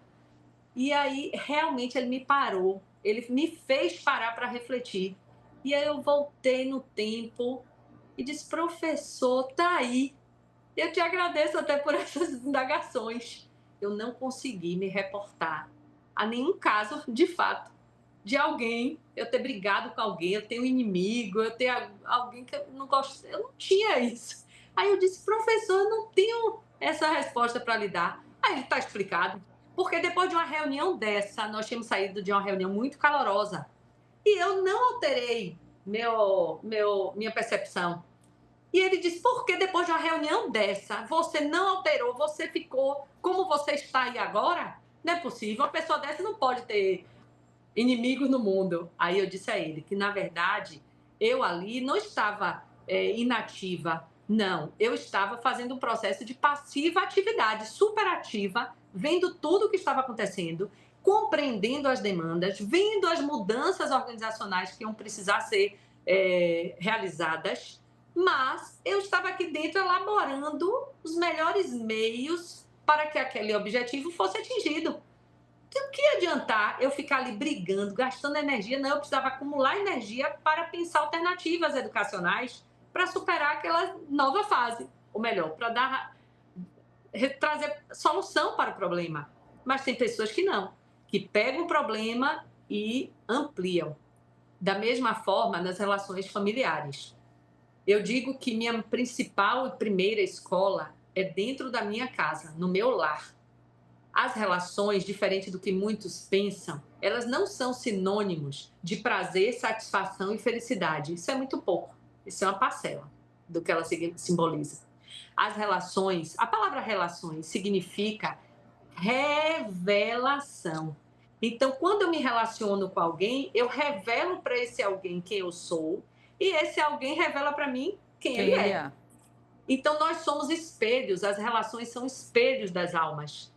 E aí realmente ele me parou, ele me fez parar para refletir. E aí eu voltei no tempo e disse: professor, tá aí. Eu te agradeço até por essas indagações. Eu não consegui me reportar a nenhum caso, de fato, de alguém, eu ter brigado com alguém, eu ter um inimigo, eu ter alguém que eu não gosto. Eu não tinha isso. Aí eu disse: professor, eu não tenho essa resposta para lhe dar. Aí ele está explicado. Porque depois de uma reunião dessa, nós tínhamos saído de uma reunião muito calorosa e eu não alterei minha percepção. E ele disse: por que depois de uma reunião dessa, você não alterou, você ficou como você está aí agora? Não é possível, uma pessoa dessa não pode ter inimigos no mundo. Aí eu disse a ele que, na verdade, eu ali não estava inativa, não. Eu estava fazendo um processo de passiva atividade, superativa, vendo tudo o que estava acontecendo, compreendendo as demandas, vendo as mudanças organizacionais que iam precisar ser realizadas, mas eu estava aqui dentro elaborando os melhores meios para que aquele objetivo fosse atingido. Então, o que adiantar eu ficar ali brigando, gastando energia? Não, eu precisava acumular energia para pensar alternativas educacionais para superar aquela nova fase. Ou melhor, para trazer solução para o problema. Mas tem pessoas que não, que pegam o problema e ampliam. Da mesma forma, nas relações familiares. Eu digo que minha principal e primeira escola é dentro da minha casa, no meu lar. As relações, diferente do que muitos pensam, elas não são sinônimos de prazer, satisfação e felicidade. Isso é muito pouco. Isso é uma parcela do que ela simboliza. As relações, a palavra relações significa revelação. Então, quando eu me relaciono com alguém, eu revelo para esse alguém quem eu sou e esse alguém revela para mim quem Quem ele ele é. é? Então, nós somos espelhos, as relações são espelhos das almas.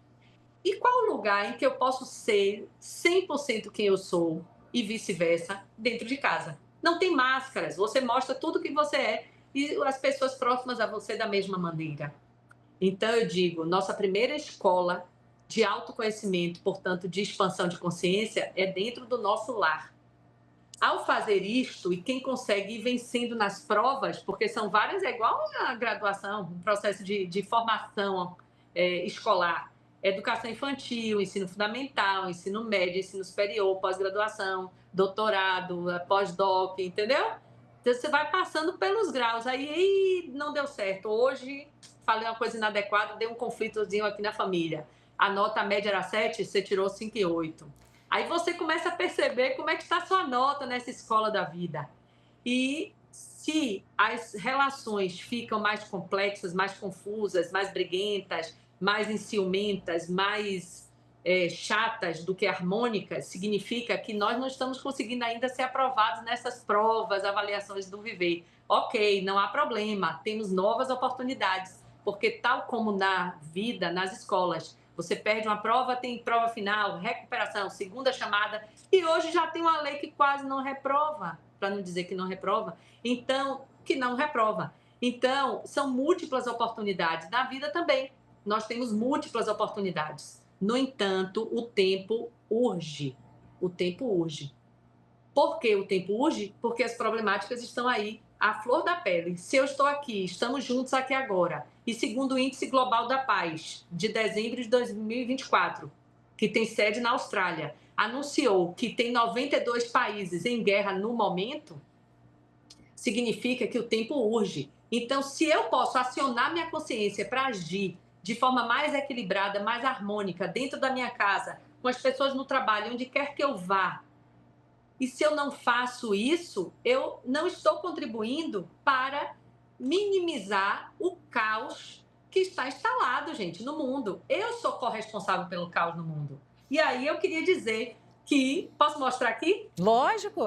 E qual o lugar em que eu posso ser 100% quem eu sou e vice-versa dentro de casa? Não tem máscaras, você mostra tudo que você é e as pessoas próximas a você da mesma maneira. Então eu digo, nossa primeira escola de autoconhecimento, portanto de expansão de consciência, é dentro do nosso lar. Ao fazer isto, e quem consegue ir vencendo nas provas, porque são várias, é igual a graduação, um processo de formação escolar, educação infantil, ensino fundamental, ensino médio, ensino superior, pós-graduação, doutorado, pós-doc, entendeu? Então você vai passando pelos graus, aí não deu certo. Hoje falei uma coisa inadequada, deu um conflitozinho aqui na família. A nota média era 7, você tirou 5,8. Aí você começa a perceber como é que está a sua nota nessa escola da vida. E se as relações ficam mais complexas, mais confusas, mais briguentas, mais enciumentas, mais chatas do que harmônicas, significa que nós não estamos conseguindo ainda ser aprovados nessas provas, avaliações do viver. Ok, não há problema, temos novas oportunidades, porque tal como na vida, nas escolas, você perde uma prova, tem prova final, recuperação, segunda chamada, e hoje já tem uma lei que quase não reprova, para não dizer que não reprova, então, que não reprova. Então, são múltiplas oportunidades. Na vida também, nós temos múltiplas oportunidades. No entanto, o tempo urge. O tempo urge. Por que o tempo urge? Porque as problemáticas estão aí, à flor da pele. Se eu estou aqui, estamos juntos aqui agora, e segundo o Índice Global da Paz, de dezembro de 2024, que tem sede na Austrália, anunciou que tem 92 países em guerra no momento, significa que o tempo urge. Então, se eu posso acionar minha consciência para agir de forma mais equilibrada, mais harmônica, dentro da minha casa, com as pessoas no trabalho, onde quer que eu vá, E se eu não faço isso, eu não estou contribuindo para minimizar o caos que está instalado, gente, no mundo. Eu sou corresponsável pelo caos no mundo. E aí eu queria dizer que... Posso mostrar aqui? Lógico.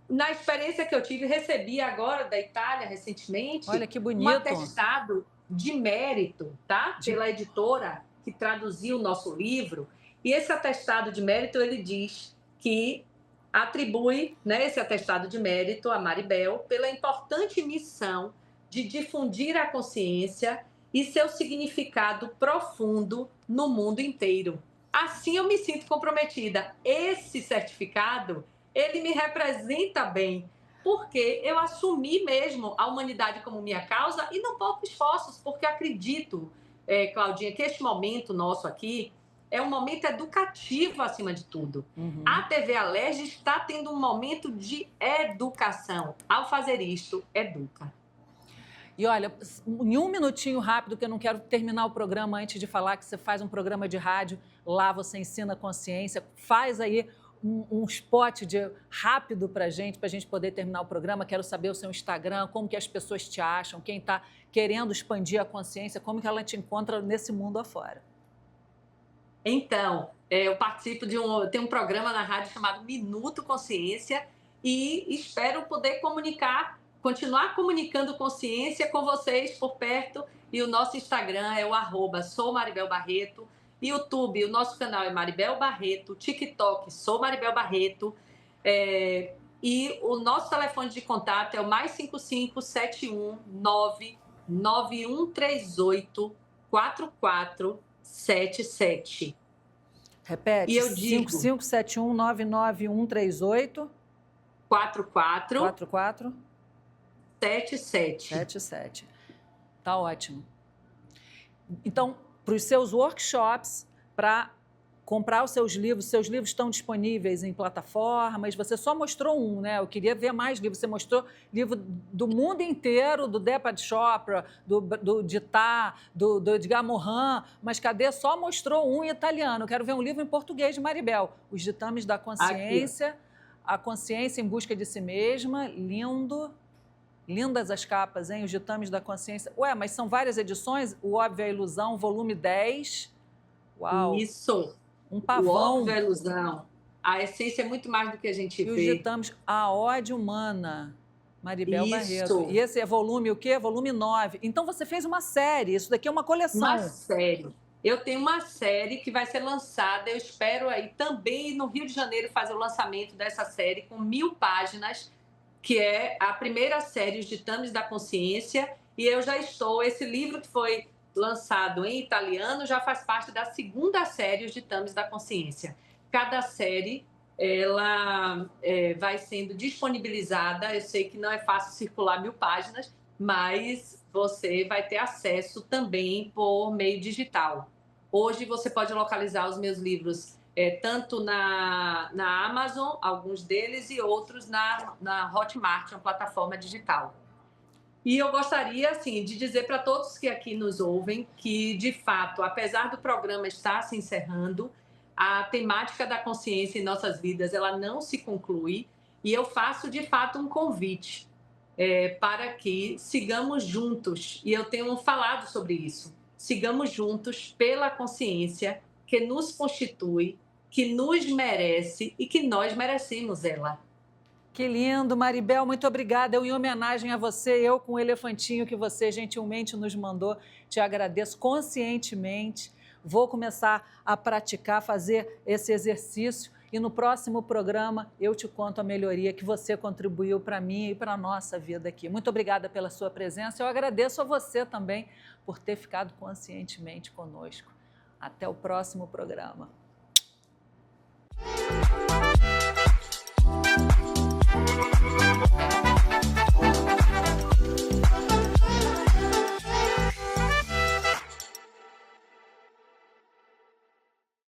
Na experiência que eu tive, recebi agora da Itália, recentemente, olha que bonito, um atestado de mérito, tá? Pela editora que traduziu o nosso livro. E esse atestado de mérito, ele diz que atribui, né, esse atestado de mérito a Maribel pela importante missão de difundir a consciência e seu significado profundo no mundo inteiro. Assim eu me sinto comprometida. Esse certificado, ele me representa bem, porque eu assumi mesmo a humanidade como minha causa e não pouco esforços, porque acredito, Claudinha, que este momento nosso aqui é um momento educativo acima de tudo. A TV Alerj está tendo um momento de educação. Ao fazer isto, educa. E olha, em um minutinho rápido, que eu não quero terminar o programa antes de falar que você faz um programa de rádio, lá você ensina consciência, faz aí um spot rápido para gente poder terminar o programa. Quero saber o seu Instagram, como que as pessoas te acham, quem está querendo expandir a consciência, como que ela te encontra nesse mundo afora. Então, eu participo tem um programa na rádio chamado Minuto Consciência e espero poder continuar comunicando consciência com vocês por perto. E o nosso Instagram é o @soumaribelbarreto, YouTube, o nosso canal é Maribel Barreto, TikTok, sou Maribel Barreto, e o nosso telefone de contato é o +55 719 9138 4477. Repete, e eu digo 5571999138 4477. Tá ótimo. Então, para os seus workshops, para comprar os seus livros estão disponíveis em plataformas. Você só mostrou um, né? Eu queria ver mais livros. Você mostrou livro do mundo inteiro, do Deepak Chopra, do Ditá, do Edgar Morin, mas cadê? Só mostrou um em italiano. Eu quero ver um livro em português de Maribel. Os Ditames da Consciência, aqui. A Consciência em Busca de Si Mesma. Lindo. Lindas as capas, hein? Os Ditames da Consciência. Ué, mas são várias edições? O Óbvio é a Ilusão, volume 10. Uau! Isso! Um pavão. O Óbvio é a Ilusão. A essência é muito mais do que a gente vê. E os Ditames, A Ode Humana, Maribel Barreto. E esse é volume o quê? Volume 9. Então você fez uma série, isso daqui é uma coleção. Uma série. Eu tenho uma série que vai ser lançada, eu espero aí também no Rio de Janeiro fazer o lançamento dessa série com 1000 páginas, que é a primeira série, Os Ditames da Consciência, e esse livro que foi lançado em italiano já faz parte da segunda série, Os Ditames da Consciência. Cada série, ela vai sendo disponibilizada, eu sei que não é fácil circular 1000 páginas, mas você vai ter acesso também por meio digital. Hoje você pode localizar os meus livros tanto na Amazon, alguns deles, e outros na Hotmart, uma plataforma digital. E eu gostaria, assim, de dizer para todos que aqui nos ouvem que, de fato, apesar do programa estar se encerrando, a temática da consciência em nossas vidas, ela não se conclui, e eu faço, de fato, um convite para que sigamos juntos, e eu tenho falado sobre isso, sigamos juntos pela consciência que nos constitui, que nos merece e que nós merecemos ela. Que lindo, Maribel, muito obrigada. Em homenagem a você, eu com o elefantinho que você gentilmente nos mandou, te agradeço conscientemente. Vou começar a praticar, fazer esse exercício e no próximo programa eu te conto a melhoria que você contribuiu para mim e para a nossa vida aqui. Muito obrigada pela sua presença. Eu agradeço a você também por ter ficado conscientemente conosco. Até o próximo programa.